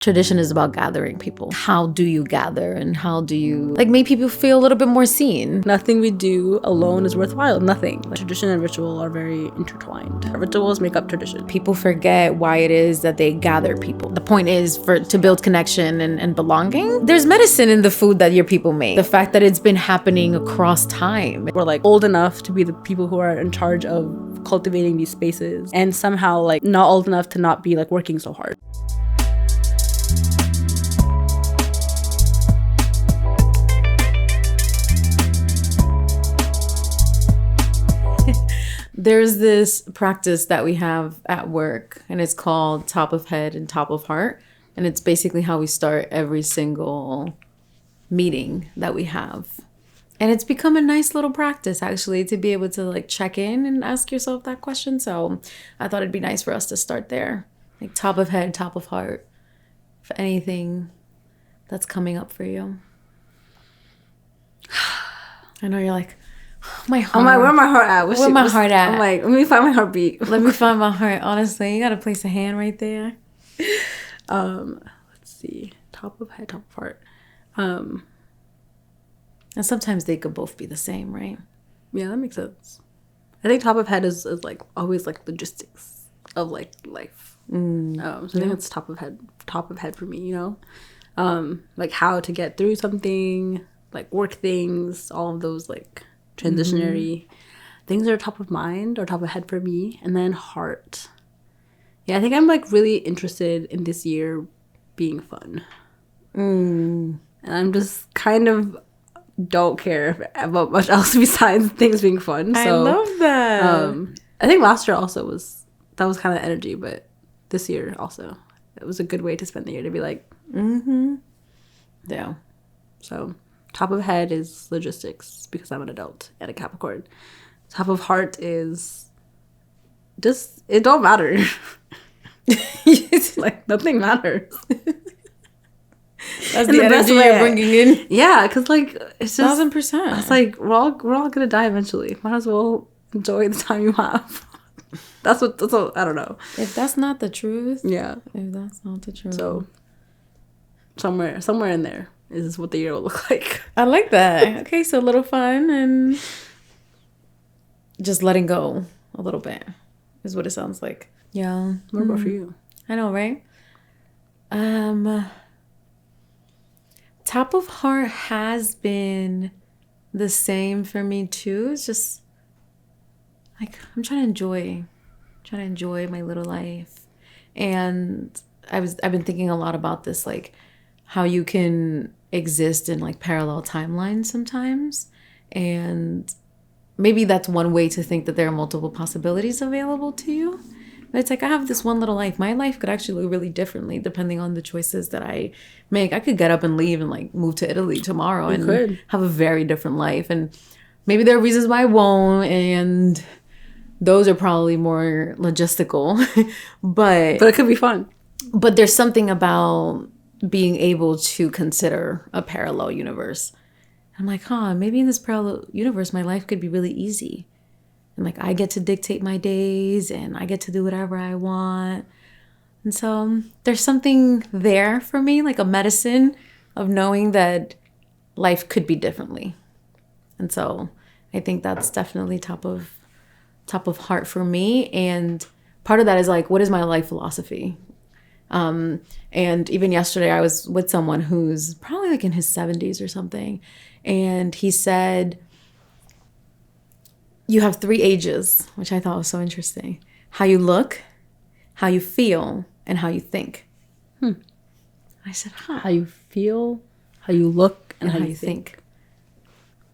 Tradition is about gathering people. How do you gather and how do you make people feel a little bit more seen? Nothing we do alone is worthwhile. Nothing. Tradition and ritual are very intertwined. Rituals make up tradition. People forget why it is that they gather people. The point is to build connection and belonging. There's medicine in the food that your people make. The fact that it's been happening across time. We're old enough to be the people who are in charge of cultivating these spaces, and somehow not old enough to not be working so hard. There's this practice that we have at work, and it's called top of head and top of heart. And it's basically how we start every single meeting that we have. And it's become a nice little practice, actually, to be able to check in and ask yourself that question. So I thought it'd be nice for us to start there. Top of head, top of heart, for anything that's coming up for you. I know you're my heart. I'm where my heart at? Where my heart at? I'm let me find my heartbeat. Let me find my heart. Honestly, you gotta place a hand right there. Let's see. Top of head, top of heart. And sometimes they could both be the same, right? Yeah, that makes sense. I think top of head is always logistics of life. So I think it's top of head for me, how to get through something, work things, all of those transitionary things are top of mind or top of head for me. And then heart. Yeah, I think I'm really interested in this year being fun. And I'm just kind of don't care about much else besides things being fun. So, I love that. I think last year also was kind of energy, but this year also it was a good way to spend the year to be yeah. So top of head is logistics because I'm an adult and a Capricorn. Top of heart is just it don't matter. It's nothing matters. That's the energy you're bringing in. Yeah, because it's just 1,000%. It's we're all gonna die eventually. Might as well enjoy the time you have. That's what I don't know. If that's not the truth. Yeah. If that's not the truth. So somewhere in there is what the year will look like. I like that. Okay, so a little fun and just letting go a little bit is what it sounds like. Yeah. What about for you? I know, right? Top of heart has been the same for me too. It's just I'm trying to enjoy my little life. And I've been thinking a lot about this, how you can exist in parallel timelines sometimes. And maybe that's one way to think that there are multiple possibilities available to you. But it's I have this one little life. My life could actually look really differently depending on the choices that I make. I could get up and leave and move to Italy tomorrow and have a very different life. And maybe there are reasons why I won't, and those are probably more logistical. But it could be fun. But there's something about being able to consider a parallel universe. I'm maybe in this parallel universe, my life could be really easy. And I get to dictate my days and I get to do whatever I want. And so there's something there for me, a medicine of knowing that life could be differently. And so I think that's definitely top of heart for me. And part of that is what is my life philosophy? And even yesterday I was with someone who's probably in his 70s or something. And he said, you have 3 ages, which I thought was so interesting. How you look, how you feel, and how you think. I said, How you feel, how you look, and how you think.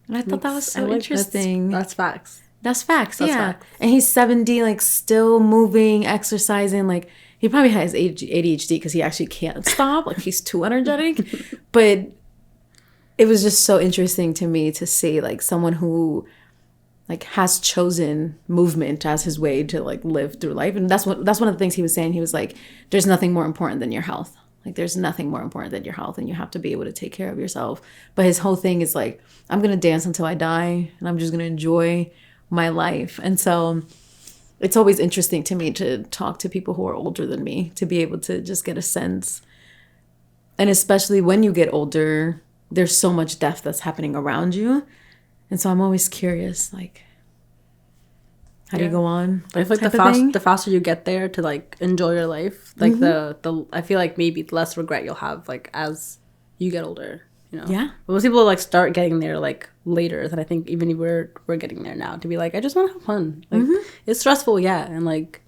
And I thought that was so interesting. That's facts. That's facts, yeah. Facts. And he's 70, still moving, exercising. He probably has ADHD because he actually can't stop. He's too energetic. But it was just so interesting to me to see, someone who has chosen movement as his way to live through life. And that's one of the things he was saying. He was there's nothing more important than your health. There's nothing more important than your health, and you have to be able to take care of yourself. But his whole thing is I'm going to dance until I die, and I'm just going to enjoy my life. And so it's always interesting to me to talk to people who are older than me, to be able to just get a sense And especially when you get older, there's so much death that's happening around you. And so I'm always curious, like, how do you go on? I feel like the faster you get there to like enjoy your life, like the I feel like maybe the less regret you'll have like as you get older, you know. Yeah. But most people like start getting there like later than I think even we're getting there now to be like I just want to have fun. Like it's stressful, yeah, and like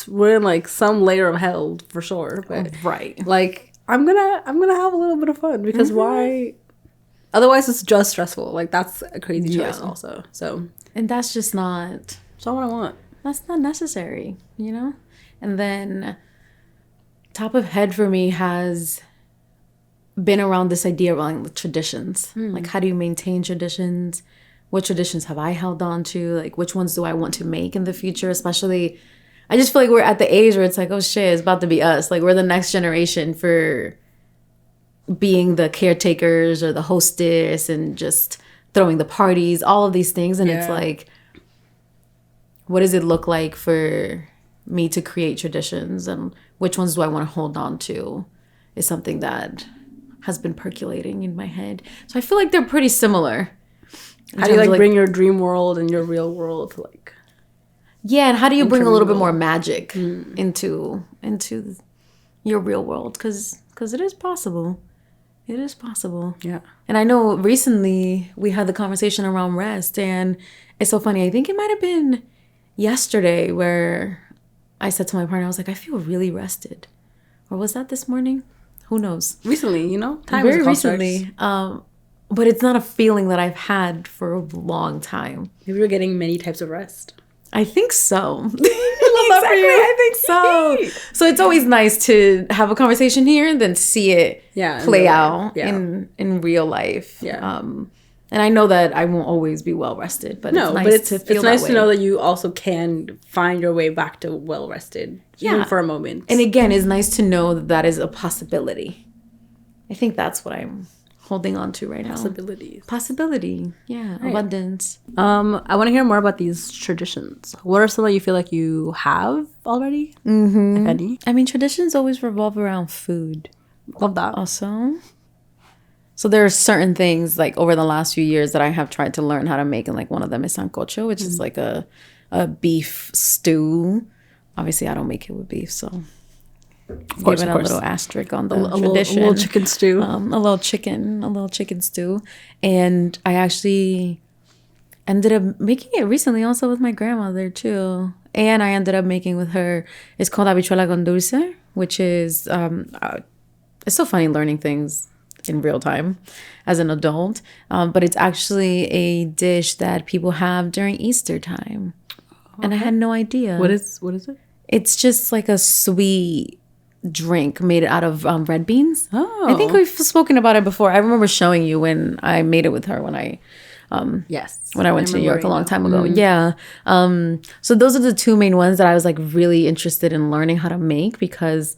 we're in like some layer of hell for sure, but right. like I'm gonna have a little bit of fun because why? Otherwise, it's just stressful. Like that's a crazy choice, also. So, and that's just not. That's not what I want. That's not necessary, you know. And then, top of head for me has been around this idea around traditions. Like, how do you maintain traditions? What traditions have I held on to? Like, which ones do I want to make in the future? Especially, I just feel like we're at the age where it's like, oh shit, it's about to be us. Like, we're the next generation for being the caretakers or the hostess and just throwing the parties, all of these things. And it's like, what does it look like for me to create traditions, and which ones do I want to hold on to is something that has been percolating in my head. So I feel like they're pretty similar. How do you like bring your dream world and your real world to like... Yeah, and how do you bring a little bit more magic into your real world? Because it is possible. It is possible. Yeah. And I know recently we had the conversation around rest, and it's so funny. I think it might have been yesterday where I said to my partner, I was like, I feel really rested. Or was that this morning? Who knows? Recently, you know? Time Very recently. But it's not a feeling that I've had for a long time. Maybe you're getting many types of rest. I think so. Exactly, I think so. So it's always nice to have a conversation here and then see it play out in real life. Yeah. And I know that I won't always be well rested, but it's nice to feel it's nice to know that you also can find your way back to well rested, even for a moment. And again, it's nice to know that that is a possibility. I think that's what I'm holding on to right now. Possibility. Yeah. Right. Abundance. I want to hear more about these traditions. What are some that you feel like you have already? If any? I mean, traditions always revolve around food. Love that. Also. So there are certain things like over the last few years that I have tried to learn how to make. And like one of them is sancocho, which is like a beef stew. Obviously, I don't make it with beef, so... Of course, a little asterisk on the tradition. A little chicken stew. A little chicken stew. And I actually ended up making it recently also with my grandmother too. And I ended up making with her, it's called habichuela con dulce, which is, it's so funny learning things in real time as an adult. But it's actually a dish that people have during Easter time. Okay. And I had no idea. What is it? It's just like a sweet drink made out of red beans. Oh. I think we've spoken about it before. I remember showing you when I made it with her when I went to New York a long time ago. Yeah. So those are the two main ones that I was like really interested in learning how to make because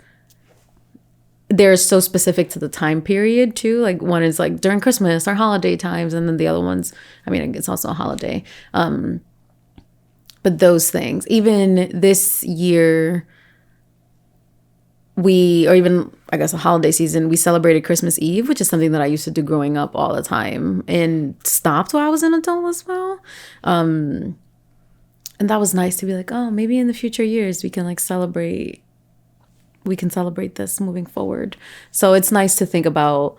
they're so specific to the time period too. Like one is like during Christmas or holiday times, and then the other ones, I mean, it's also a holiday. But those things, even this year, I guess a holiday season, we celebrated Christmas Eve, which is something that I used to do growing up all the time and stopped while I was an adult as well. And that was nice to be like, oh, maybe in the future years we can celebrate this moving forward. So it's nice to think about,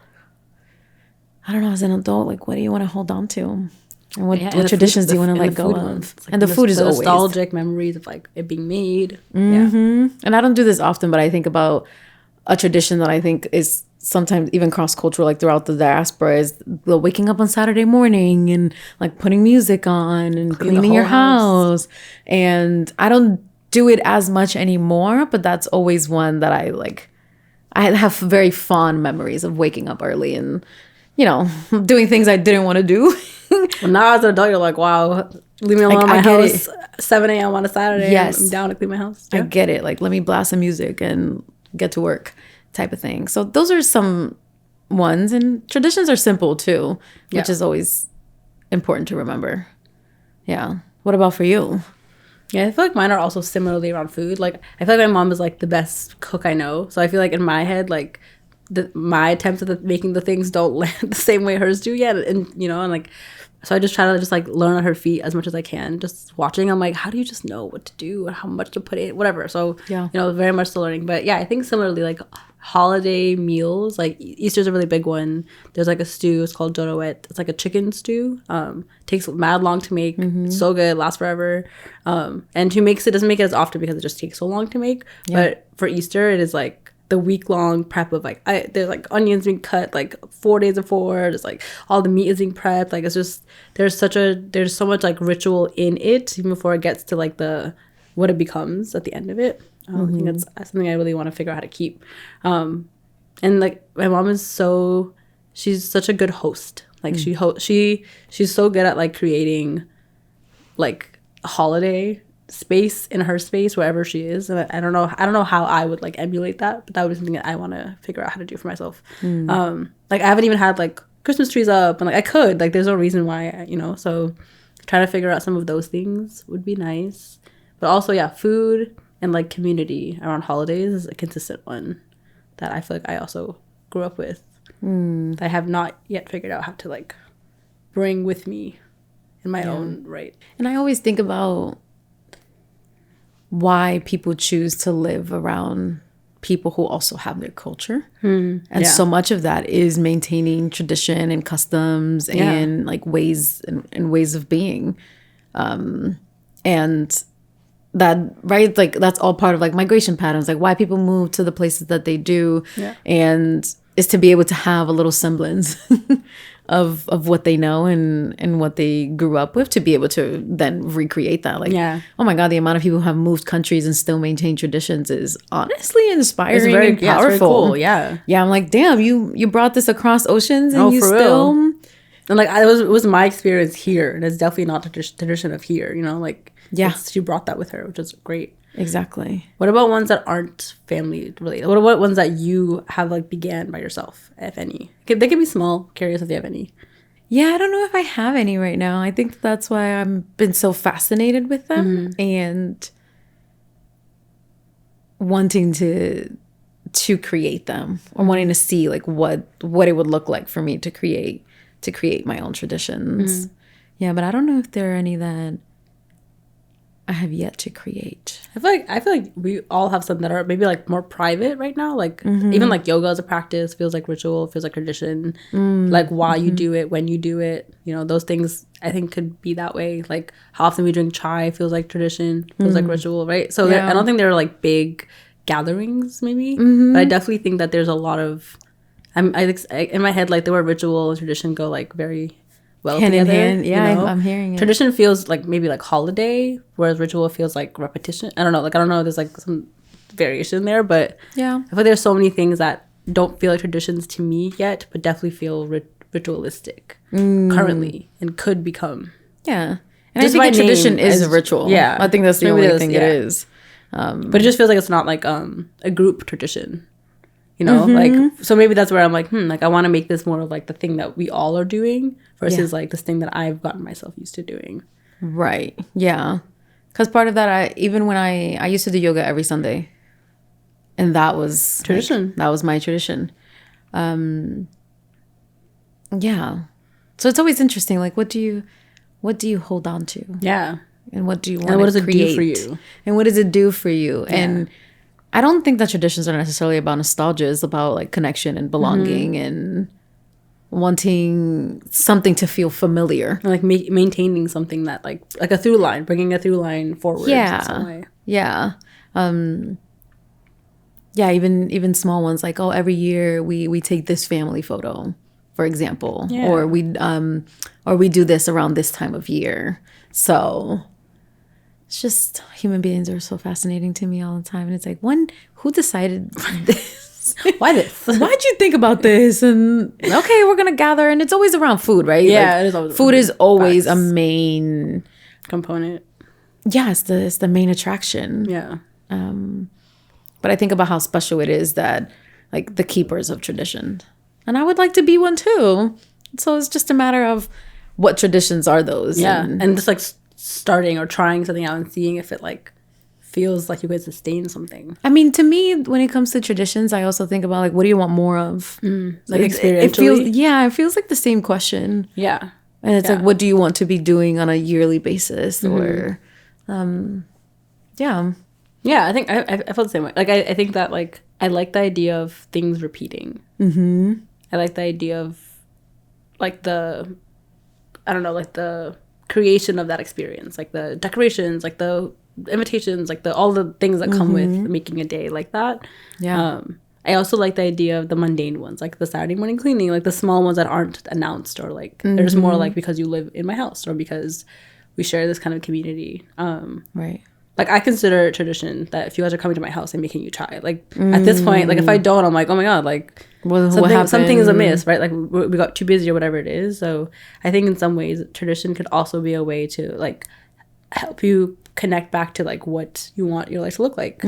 I don't know, as an adult, like, what do you want to hold on to? And what traditions do you want to let go of? And the food is always nostalgic memories of like it being made. Mm-hmm. And I don't do this often, but I think about a tradition that I think is sometimes even cross-cultural, like throughout the diaspora, is the waking up on Saturday morning and like putting music on and cleaning your house. And I don't do it as much anymore, but that's always one that I like. I have very fond memories of waking up early and, doing things I didn't want to do. Well, now as an adult, you're like, wow, leave me alone in my house. 7 a.m. on a Saturday. Yes. I'm down to clean my house. Yeah. I get it. Like, let me blast some music and get to work type of thing. So those are some ones. And traditions are simple too, which is always important to remember. Yeah. What about for you? Yeah, I feel like mine are also similarly around food. Like, I feel like my mom is like the best cook I know. So I feel like in my head, like, my attempts at making the things don't land the same way hers do yet, and and like, so I just try to just like learn at her feet as much as I can. Just watching, I'm like, how do you just know what to do and how much to put in, whatever. So yeah, very much still learning. But yeah, I think similarly, like holiday meals, like Easter's a really big one. There's like a stew, it's called dorowet. It's like a chicken stew. Takes mad long to make. It's so good, lasts forever. And who makes it doesn't make it as often because it just takes so long to make. Yeah. But for Easter, it is like the week-long prep of like there's like onions being cut like 4 days before. There's like all the meat is being prepped. Like it's just there's so much like ritual in it even before it gets to like what it becomes at the end of it. I think that's something I really want to figure out how to keep. And like my mom is she's such a good host. Like she's so good at like creating like a holiday space in her space wherever she is, and I don't know how I would like emulate that, but that would be something that I want to figure out how to do for myself. Like I haven't even had like Christmas trees up, and like I could, like there's no reason why, so trying to figure out some of those things would be nice. But also, yeah, food and like community around holidays is a consistent one that I feel like I also grew up with. I have not yet figured out how to like bring with me in my own right. And I always think about why people choose to live around people who also have their culture. And so much of that is maintaining tradition and customs and like ways and ways of being. And that, right, like that's all part of like migration patterns, like why people move to the places that they do. And is to be able to have a little semblance of what they know and what they grew up with, to be able to then recreate that. Like, oh my God, the amount of people who have moved countries and still maintain traditions is honestly inspiring and powerful. Yeah, it's very cool. Yeah, I'm like, damn, you brought this across oceans and you still real. And like it was my experience here, and it's definitely not the tradition of here. Like she brought that with her, which is great. Exactly. What about ones that aren't family related? What about ones that you have like began by yourself, if any? They can be small. Curious if you have any. Yeah, I don't know if I have any right now. I think that's why I've been so fascinated with them and wanting to create them, or wanting to see like what it would look like for me to create my own traditions. Yeah, but I don't know if there are any that I have yet to create. I feel like we all have some that are maybe like more private right now. Like even like yoga as a practice feels like ritual, feels like tradition. Like why you do it, when you do it, those things I think could be that way. Like how often we drink chai feels like tradition, feels like ritual, right? So I don't think there are like big gatherings maybe, but I definitely think that there's a lot of in my head, like the word ritual and tradition go like very well hand together, in hand. Yeah, I'm hearing it. Tradition feels like maybe like holiday, whereas ritual feels like repetition. I don't know. There's like some variation there, but I feel like there's so many things that don't feel like traditions to me yet, but definitely feel ritualistic currently and could become. Yeah, and I think a tradition is a ritual. Yeah, I think that's the only thing it is. But it just feels like it's not like a group tradition. Like, so maybe that's where I'm like, like I want to make this more of like the thing that we all are doing versus like this thing that I've gotten myself used to doing. Right. Yeah. Because part of that, even when I used to do yoga every Sunday, and that was tradition. Like, that was my tradition. Yeah. So it's always interesting. Like, what do you hold on to? Yeah. And what do you want to create? And what does it do for you? And what does it do for you? Yeah. And I don't think that traditions are necessarily about nostalgia. It's about like connection and belonging and wanting something to feel familiar. Like maintaining something that like a through line, bringing a through line forward in some way. Yeah. Yeah, even small ones like, oh, every year we take this family photo, for example. Yeah. Or we do this around this time of year. So it's just, human beings are so fascinating to me all the time. And it's like, who decided this? Why this? Why'd you think about this? And okay, we're going to gather. And it's always around food, right? Yeah, like, it is always food is always a main component. Yeah, it's the main attraction. Yeah. But I think about how special it is that like the keepers of tradition. And I would like to be one too. So it's just a matter of what traditions are those. Yeah. And just like starting or trying something out and seeing if it like feels like you guys sustain something. I mean, to me, when it comes to traditions, I also think about like, what do you want more of? Like It experientially? it feels like the same question. Yeah. And it's like, what do you want to be doing on a yearly basis? Or, yeah. Yeah, I think I feel the same way. Like, I think that, like, I like the idea of things repeating. Mm-hmm. I like the idea of, like, the creation of that experience. Like, the decorations, like, the invitations, like, all the things that come with making a day like that. Yeah. I also like the idea of the mundane ones, like the Saturday morning cleaning, like the small ones that aren't announced, or, like, they're just more, like, because you live in my house, or because we share this kind of community. Right. Like, I consider it tradition that if you guys are coming to my house, I'm making you chai. Like, at this point, like, if I don't, I'm like, oh my God, like, something is amiss, right? Like, we got too busy or whatever it is. So I think in some ways, tradition could also be a way to, like, help you connect back to, like, what you want your life to look like.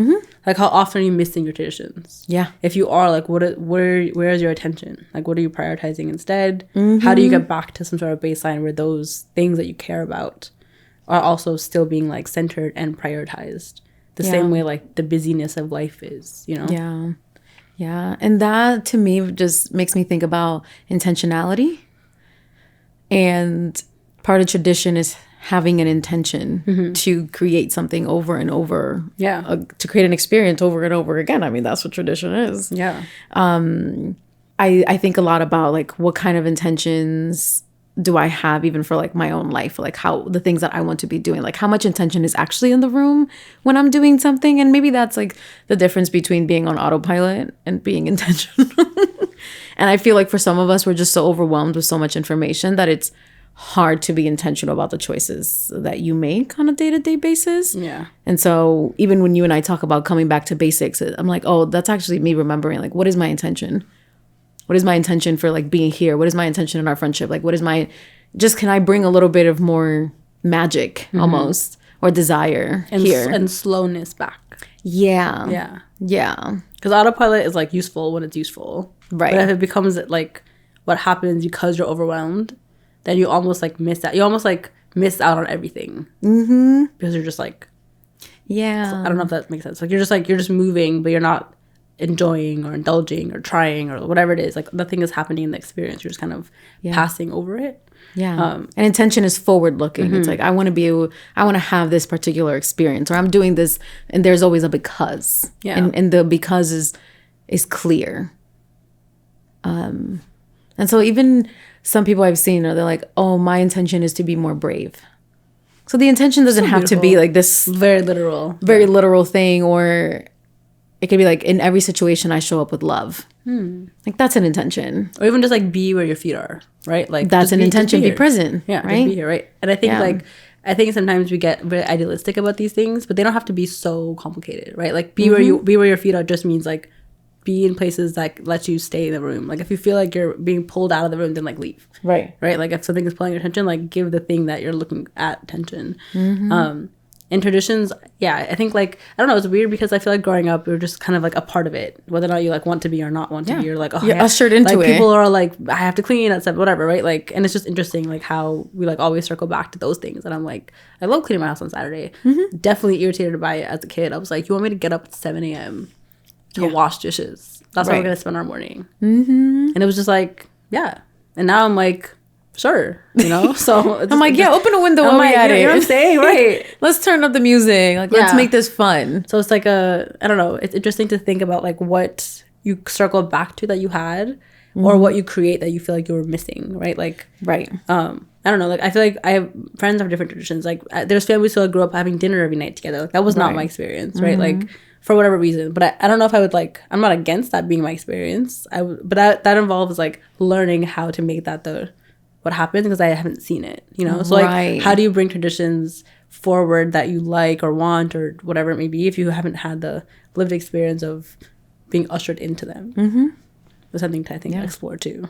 Like, how often are you missing your traditions? Yeah. If you are, like, where is your attention? Like, what are you prioritizing instead? How do you get back to some sort of baseline where those things that you care about are also still being, like, centered and prioritized the same way, like, the busyness of life is, you know? Yeah. Yeah. And that, to me, just makes me think about intentionality. And part of tradition is having an intention to create something over and over. Yeah. To create an experience over and over again. I mean, that's what tradition is. Yeah. I think a lot about, like, what kind of intentions do I have even for, like, my own life, like, how the things that I want to be doing, like, how much intention is actually in the room when I'm doing something. And maybe that's, like, the difference between being on autopilot and being intentional. And I feel like for some of us, we're just so overwhelmed with so much information that it's hard to be intentional about the choices that you make on a day-to-day basis. Yeah. And so even when you and I talk about coming back to basics, I'm like, oh, that's actually me remembering, like, what is my intention? What is my intention for, like, being here? What is my intention in our friendship? Like, can I bring a little bit of more magic almost, or desire here? And slowness back. Yeah. Yeah. Yeah. Because autopilot is, like, useful when it's useful. Right. But if it becomes, like, what happens because you're overwhelmed, then you almost, like, miss out. You almost, like, miss out on everything. Because you're just, like... Yeah. I don't know if that makes sense. Like, you're just moving, but you're not enjoying or indulging or trying or whatever it is. Like, nothing is happening in the experience. You're just kind of passing over it. Yeah. And intention is forward looking. It's like, I want to have this particular experience, or I'm doing this, and there's always a because. Yeah. And the because is clear. And so even some people I've seen, they're like, oh, my intention is to be more brave. So the intention doesn't have to be like this very literal thing, or it could be like, in every situation I show up with love. Like, that's an intention. Or even just, like, be where your feet are, right? Like, that's an intention. Be present. Yeah, right? Just be here, right? And I think I think sometimes we get very idealistic about these things, but they don't have to be so complicated, right? Like, be where your feet are just means, like, be in places that let you stay in the room. Like, if you feel like you're being pulled out of the room, then, like, leave. Right. Like, if something is pulling your attention, like, give the thing that you're looking at attention. And traditions, I think, like, I don't know, it's weird because I feel like growing up, we were just kind of, like, a part of it. Whether or not you, like, want to be or not want to be, you're like, oh, you're ushered into like, it. People are like, I have to clean at 7, whatever, right? Like, and it's just interesting, like, how we, like, always circle back to those things. And I'm like, I love cleaning my house on Saturday. Definitely irritated by it as a kid. I was like, you want me to get up at 7 a.m. to wash dishes? That's how we're going to spend our morning. And it was just like, yeah. And now I'm like, sure, you know? So I'm like, open a window while we're at it. You know what I'm saying? Right. Let's turn up the music. Like, let's make this fun. So it's like I don't know. It's interesting to think about, like, what you circle back to that you had, or what you create that you feel like you were missing, right? Like, right. I don't know. Like, I feel like I have friends have different traditions. Like, there's families who grew up having dinner every night together. Like, that was not my experience, right? Like, for whatever reason. But I don't know if I would, like, I'm not against that being my experience. But that involves, like, learning how to make that what happens, because I haven't seen it, you know? So, like, how do you bring traditions forward that you like or want or whatever it may be if you haven't had the lived experience of being ushered into them? That's something to, I think, explore too.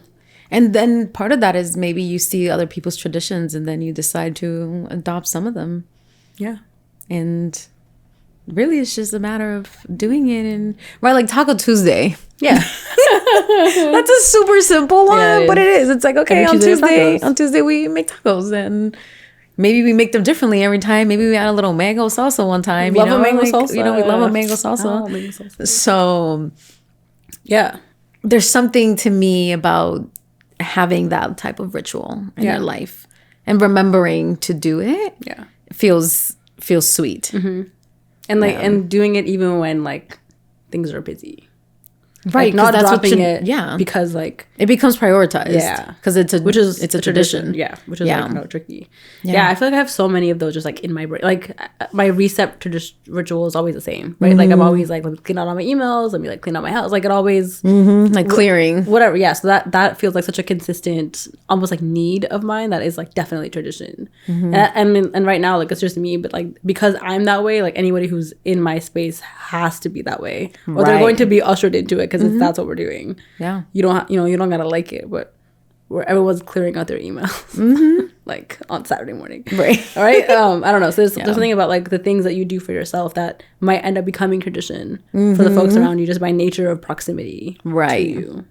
And then part of that is maybe you see other people's traditions and then you decide to adopt some of them. Yeah. And really it's just a matter of doing it. And right, like Taco Tuesday. Yeah. That's a super simple one, but it is. It's like, okay, on Tuesday we make tacos, and maybe we make them differently every time. Maybe we add a little mango salsa one time. Love a mango salsa. We love a mango salsa. Oh, mango salsa. So, yeah, there's something to me about having that type of ritual in your life and remembering to do it. Yeah, feels sweet. And and doing it even when like things are busy. Right, like not dropping it because like it becomes prioritized because it's a tradition. Which is like kind of tricky. I feel like I have so many of those just like in my brain. Like my reset ritual is always the same, right? Like I'm always like, let me clean out all my emails, let me like clean out my house, like it always like clearing whatever. So that feels like such a consistent almost like need of mine that is like definitely tradition. And right now like it's just me, but like because I'm that way, like anybody who's in my space has to be that way, or they're going to be ushered into it because that's what we're doing. You don't you don't gotta like it, but where everyone's clearing out their emails like on Saturday morning, right? All right. I don't know, so there's something about like the things that you do for yourself that might end up becoming tradition for the folks around you just by nature of proximity to you.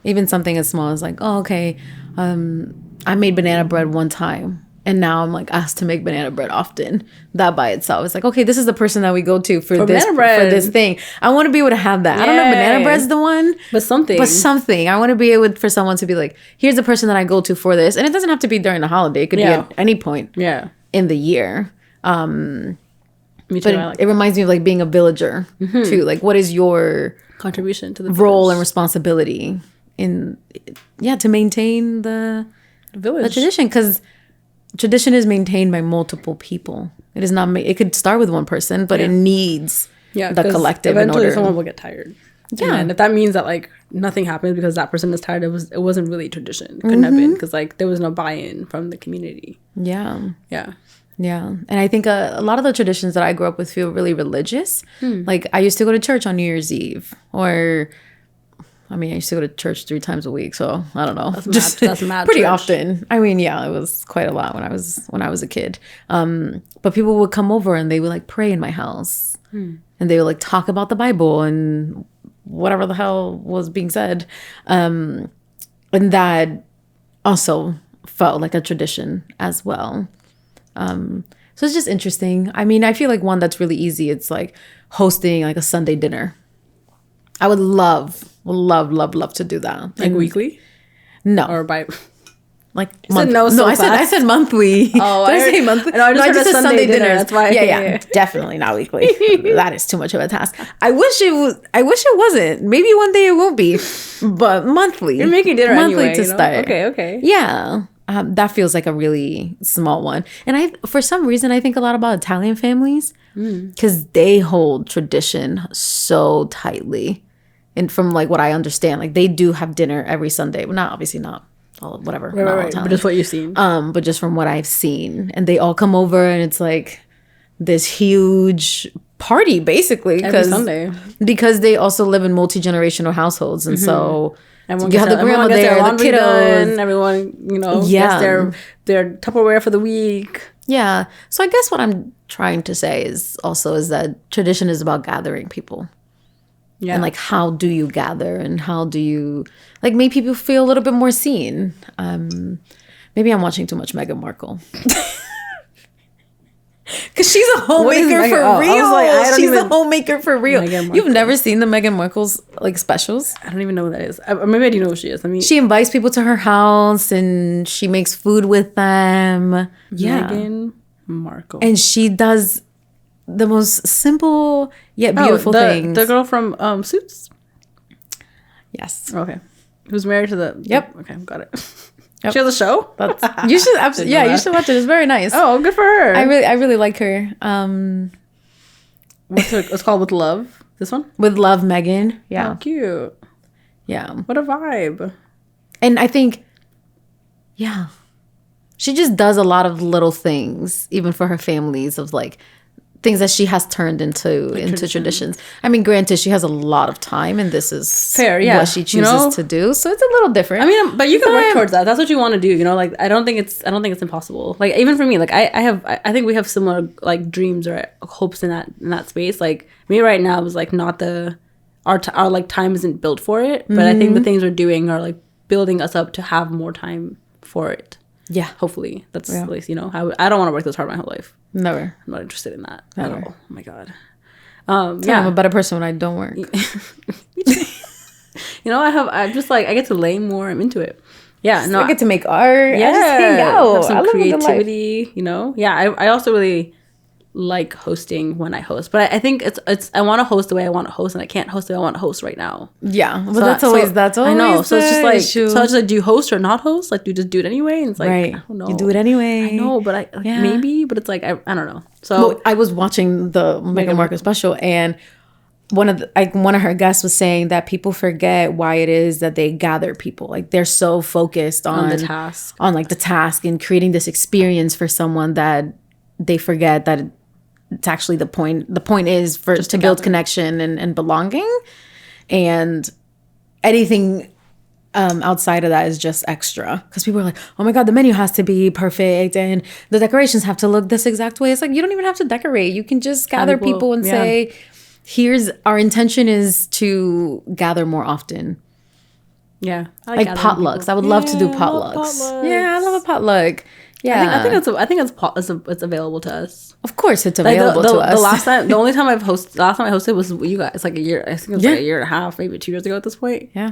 Even something as small as like, oh, okay, I made banana bread one time and now I'm like asked to make banana bread often. That by itself is like, okay, this is the person that we go to for this thing. I want to be able to have that. I don't know if banana bread's the one, but something. I want to be able for someone to be like, here's the person that I go to for this, and it doesn't have to be during the holiday. It could be at any point. In the year. Me too. But it reminds me of like being a villager too. Like, what is your contribution to the role and responsibility in to maintain the village, the tradition? Because tradition is maintained by multiple people. It is not. It could start with one person, but it needs the collective. Eventually, someone will get tired. And if that means that like nothing happens because that person is tired, it wasn't really tradition. It couldn't have been because like there was no buy-in from the community. And I think a lot of the traditions that I grew up with feel really religious. Like I used to go to church on New Year's Eve, or I used to go to church 3 times a week, so I don't know. That's mad pretty church. Often. It was quite a lot when I was a kid. But people would come over and they would like pray in my house, and they would like talk about the Bible and whatever the hell was being said, and that also felt like a tradition as well. So it's just interesting. I feel like one that's really easy. It's like hosting like a Sunday dinner. I would love to do that. Like weekly? No. Or by like monthly. I said monthly. Oh, did I say monthly? No, I just said Sunday dinner. That's why. Yeah. Definitely not weekly. That is too much of a task. I wish it wasn't. Maybe one day it won't be, but monthly. You're making dinner monthly anyway, to start. Okay. Yeah. That feels like a really small one. And for some reason, I think a lot about Italian families because they hold tradition so tightly. And from like what I understand, like they do have dinner every Sunday, but obviously not all, whatever. Right. But just what you've seen. But just from what I've seen, and they all come over and it's like this huge party basically every Sunday because they also live in multi-generational households. And so you have the grandma there, the kiddos, done, everyone, gets their Tupperware for the week. Yeah. So I guess what I'm trying to say is that tradition is about gathering people. Yeah. And like, how do you gather and how do you like make people feel a little bit more seen? Maybe I'm watching too much Meghan Markle. Because she's a homemaker for real. She's a homemaker for real. You've never seen the Meghan Markle's like specials? I don't even know what that is. Maybe I do know who she is. She invites people to her house and she makes food with them. Meghan Markle. And she does the most simple yet beautiful things. The girl from Suits? Yes. Okay. Who's married to the... Yep. Okay, got it. Yep. She has a show? You should absolutely... you should watch it. It's very nice. Oh, good for her. I really like her. It's called With Love? This one? With Love, Meghan. Yeah. Oh, cute. Yeah. What a vibe. And I think... Yeah. She just does a lot of little things, even for her families, of like... things that she has turned into traditions. Granted, she has a lot of time, and this is fair. Yeah, what she chooses to do. So it's a little different. But you can work towards that. That's what you want to do. Like I don't think it's impossible. Like even for me, like I think we have similar like dreams or hopes in that space. Like me right now is like not our like time isn't built for it, but I think the things we're doing are like building us up to have more time for it. Yeah. Hopefully. That's at least, you know, I don't want to work this hard my whole life. Never. I'm not interested in that Never. at all. Oh my God. I'm a better person when I don't work. You know, I'm just like, I get to lay more. I'm into it. Yeah. No, I get to make art. yeah. I just hang out. Have some I love creativity, you know? Yeah. I also really like hosting when I host, but I think it's I want to host the way I want to host, and I can't host the way I want to host right now. Yeah, but So that's always I know. So it's just like issue. so it's like, do you host or not host? Like, do you just do it anyway? And it's like, right. I don't know. You do it anyway. I know, but maybe, but it's like I don't know. So well, I was watching the Meghan Markle special, and one of her guests was saying that people forget why it is that they gather people. Like, they're so focused on the task, like the task and creating this experience for someone that they forget that it's actually the point. The point is to build connection and belonging, and anything outside of that is just extra, because people are like, oh my God, the menu has to be perfect and the decorations have to look this exact way. It's like, you don't even have to decorate. You can just gather people and say, here's our intention is to gather more often. Yeah, like potlucks. I would love to do potlucks. Yeah, I love a potluck. Yeah, I think it's available to us. Of course, it's available to us. The only time I hosted was you guys, like a year. I think it was like a year and a half, maybe 2 years ago at this point. Yeah,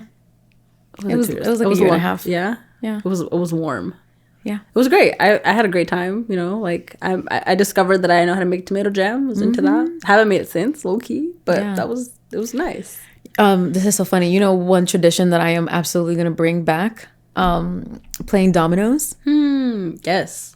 it was like a year and a half. Yeah, yeah. It was warm. Yeah, it was great. I had a great time. You know, like I discovered that I know how to make tomato jam. I was into that. Haven't made it since, low key, but it was nice. This is so funny. You know, one tradition that I am absolutely going to bring back, playing dominoes. Yes.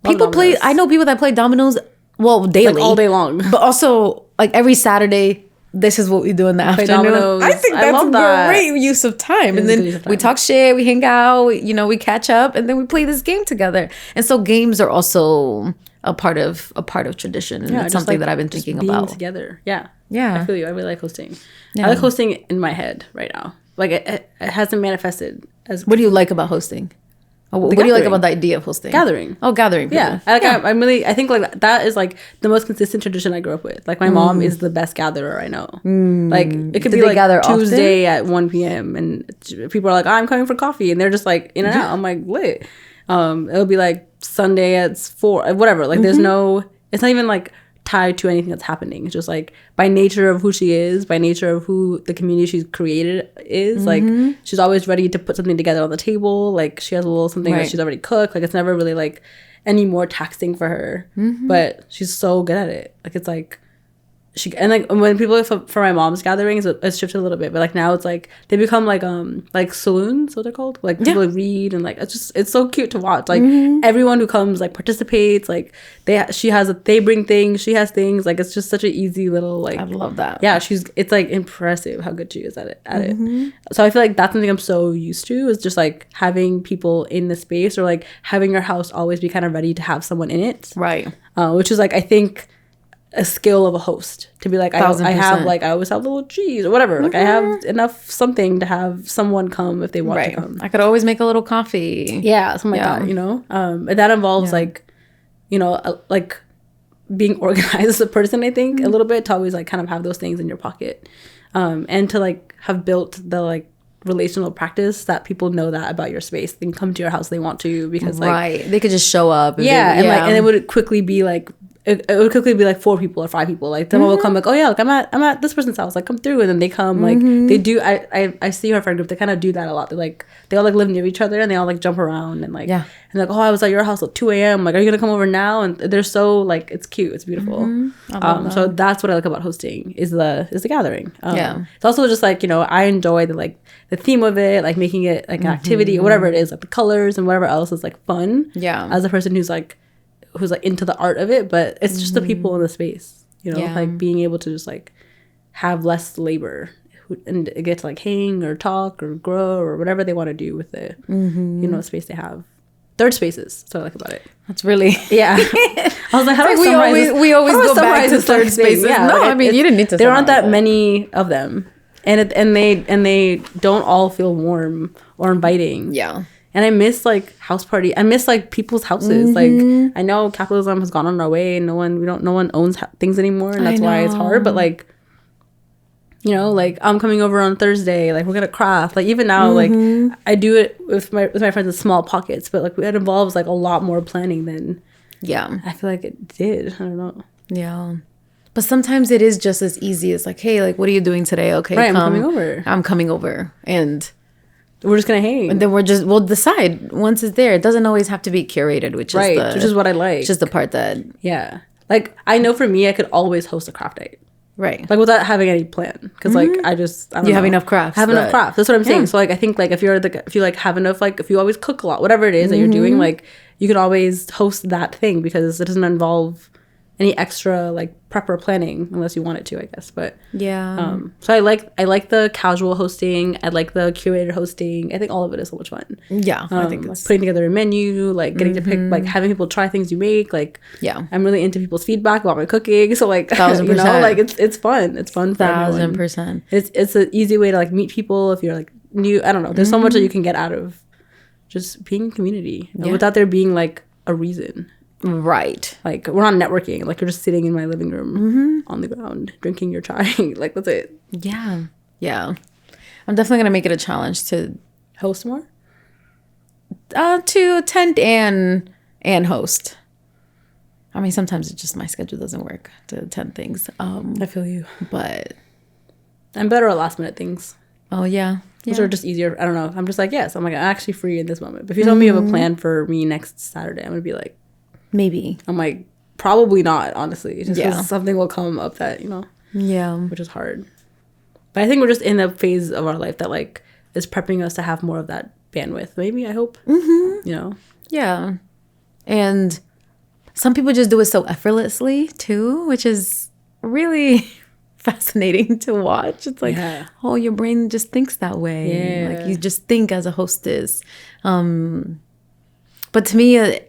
People play, I know people that play dominoes, well, daily. Like all day long. But also, like, every Saturday, this is what we do in the afternoon. Dominoes. I think that's a great use of time. And then we talk shit, we hang out, you know, we catch up, and then we play this game together. And so games are also a part of tradition. And it's something that I've been thinking about. Together. Yeah. Yeah. I feel you. I really like hosting. Yeah. I like hosting in my head right now. Like, it hasn't manifested as... What do you like about hosting? What do you like about the idea of hosting? Gathering. Oh, gathering. Yeah. I think like that is like the most consistent tradition I grew up with. Like, my mom is the best gatherer I know. Like, it could be like Tuesday at 1 p.m. and people are like, I'm coming for coffee, and they're just like in and out. I'm like, lit. It'll be like Sunday at 4, whatever. Like, there's no, it's not even like tied to anything that's happening. It's just like, by nature of who she is, by nature of who the community she's created is, like, she's always ready to put something together on the table. Like, she has a little something that she's already cooked. Like, it's never really like any more taxing for her, but she's so good at it. Like, it's like like when people for my mom's gatherings, it's shifted a little bit, but like now it's like they become like saloons, what they're called, like people read, and like it's so cute to watch. Like, everyone who comes like participates, like they bring things, she has things, like it's just such an easy little, like, I love that. Yeah, it's like impressive how good she is at it. So I feel like that's something I'm so used to, is just like having people in the space, or like having your house always be kind of ready to have someone in it, right? Which is like, I think, a skill of a host, to be like, I have like, I always have little cheese or whatever, like I have enough something to have someone come if they want to come. I could always make a little coffee, something like that, you know. And that involves like, you know, like being organized as a person, I think, a little bit, to always like kind of have those things in your pocket, and to like have built the like relational practice that people know that about your space, they can come to your house if they want to, because like they could just show up, and it would quickly be like, it would quickly be like 4 people or 5 people. Like, someone will come like, oh yeah, like I'm at this person's house, like come through, and then they come, like they do. I see our friend group, they kind of do that a lot. They all like live near each other, and they all like jump around, and like, and like, oh, I was at your house at 2 a.m. Like, are you gonna come over now? And they're so like, it's cute, it's beautiful. So that's what I like about hosting, is the gathering. It's also just like, you know, I enjoy the theme of it, like making it like an activity or whatever it is, like the colors and whatever else is like fun. As a person who's like into the art of it, but it's just the people in the space, you know, like being able to just like have less labor and get to like hang or talk or grow or whatever they want to do with the you know, space they have. Third spaces, that's what I like about it. That's really I was like, how do we always go back to third spaces? No, like, I mean, you didn't need to. There aren't that many of them, and they don't all feel warm or inviting. And I miss like house party. I miss like people's houses. Like, I know capitalism has gone on our way, and no one owns things anymore, and that's why it's hard. But like, You know, like, I'm coming over on Thursday, like, we're gonna craft. Like, even now, like, I do it with my friends in small pockets, but like, it involves like a lot more planning than I feel like it did. I don't know. Yeah. But sometimes it is just as easy as like, hey, like, what are you doing today? Okay, Right, I'm coming over. I'm coming over. And we're just gonna hang. then we'll decide once it's there. It doesn't always have to be curated, which is what I like. Which is the part that like, I know for me, I could always host a craft night. Right. Like, without having any plan. Because, like, I don't know. Have enough crafts. Have enough crafts. That's what I'm saying. So, like, I think, like, if you like, have enough, like, if you always cook a lot, whatever it is that you're doing, like, you can always host that thing because it doesn't involve any extra, like, prep or planning unless you want it to, I guess. But so I like the casual hosting. I like the curated hosting. I think all of it is so much fun. Yeah, I think like, it's putting together a menu, like, getting to pick, like, having people try things you make. Like, I'm really into people's feedback about my cooking. So, like, 1,000%. you know, like, it's fun. It's fun for everyone. 1,000%. It's an easy way to, like, meet people if you're, like, new. I don't know. There's so much that you can get out of just being in community without there being, like, a reason. Right. Like, we're not networking. Like, you're just sitting in my living room on the ground drinking your chai. Like, that's it. Yeah. I'm definitely gonna make it a challenge to host more, to attend and host. I mean, sometimes it's just my schedule doesn't work to attend things. I feel you, but I'm better at last minute things. Oh yeah. Those are just easier. I don't know. I'm just like, yes. I'm like, I'm actually free in this moment. But if you tell me you have a plan for me next Saturday, I'm gonna be like, maybe. I'm like, probably not, honestly. Just because something will come up that, you know. Yeah. Which is hard. But I think we're just in a phase of our life that, like, is prepping us to have more of that bandwidth. Maybe, I hope. You know? Yeah. And some people just do it so effortlessly, too, which is really fascinating to watch. It's like, oh, your brain just thinks that way. Yeah. Like, you just think as a hostess. But to me,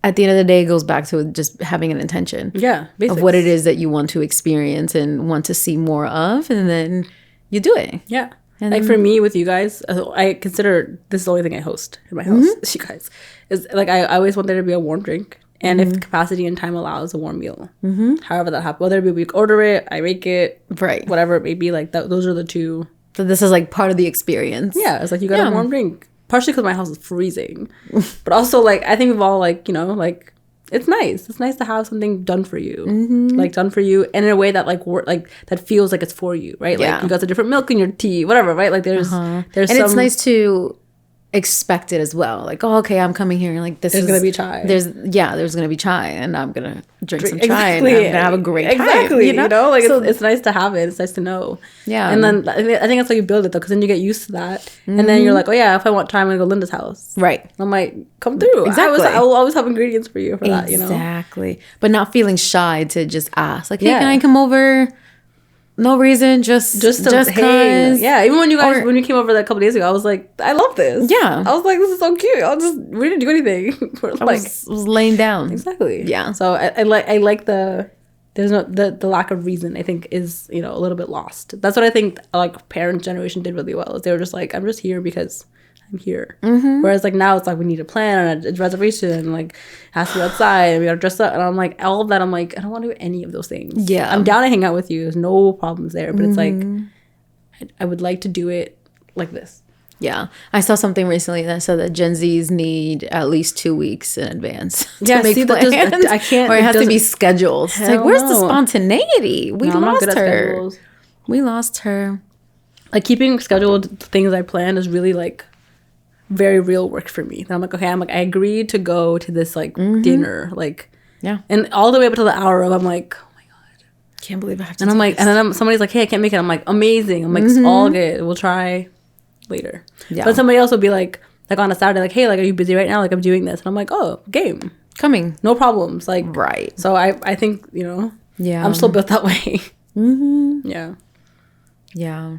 at the end of the day, it goes back to just having an intention basics. of what it is that you want to experience and want to see more of, and then you do it. Yeah. And like, for me, with you guys, I consider this is the only thing I host in my house. You guys, is like, I always want there to be a warm drink, and if capacity and time allows, a warm meal. However that happens, whether it be we order it, I make it, right, whatever it may be. Like, those are the two. So this is like part of the experience. Yeah, it's like you got a warm drink. Partially because my house is freezing, but also, like, I think we've all, like, you know, like, it's nice. It's nice to have something done for you, like, done for you, and in a way that, like, that feels like it's for you, right? Like, you got the different milk in your tea, whatever, right? Like, there's and it's nice to expect it as well. Like, oh, okay, I'm coming here, and like, there's gonna be chai. There's gonna be chai, and I'm gonna drink some chai, and I'm gonna have a great time. You know, like, so it's nice to have it. It's nice to know. Yeah. And then I think that's how you build it, though, because then you get used to that, and then you're like, oh yeah, if I want chai, I'm gonna go to Linda's house. Right. I'm like, come through. Exactly. I will always have ingredients for you for that. You know. Exactly. But not feeling shy to just ask, like, hey, can I come over? No reason, just hey, yeah. Even when when you came over that couple days ago, I was like, I love this. Yeah, I was like, this is so cute. We didn't do anything. I was laying down. Exactly. Yeah. So I like the lack of reason. I think is, you know, a little bit lost. That's what I think, like, parent generation did really well. Is they were just like, I'm just here because I'm here. Whereas, like, now it's like we need a plan and a reservation, and, like, it has to be outside, and we gotta dress up, and I'm like, all of that, I'm like, I don't want to do any of those things. Yeah, I'm down to hang out with you. There's no problems there, but it's like, I would like to do it like this. Yeah, I saw something recently that said that Gen Zs need at least 2 weeks in advance to make plans. I can't. Or it has to be scheduled. It's like, where's the spontaneity? We lost her. We lost her. Like, keeping scheduled things I plan is really, like, very real work for me. And I'm like, okay, I agreed to go to this, like, dinner, like, and all the way up until the hour of, I'm like, oh my god, can't believe I have to. And I'm like, and then somebody's like, hey, I can't make it. I'm like, amazing. I'm like, it's all good. We'll try later. Yeah. But somebody else will be like on a Saturday, like, hey, like, are you busy right now? Like, I'm doing this, and I'm like, oh, game coming, no problems. Like, right. So I think, you know, I'm still built that way. Yeah.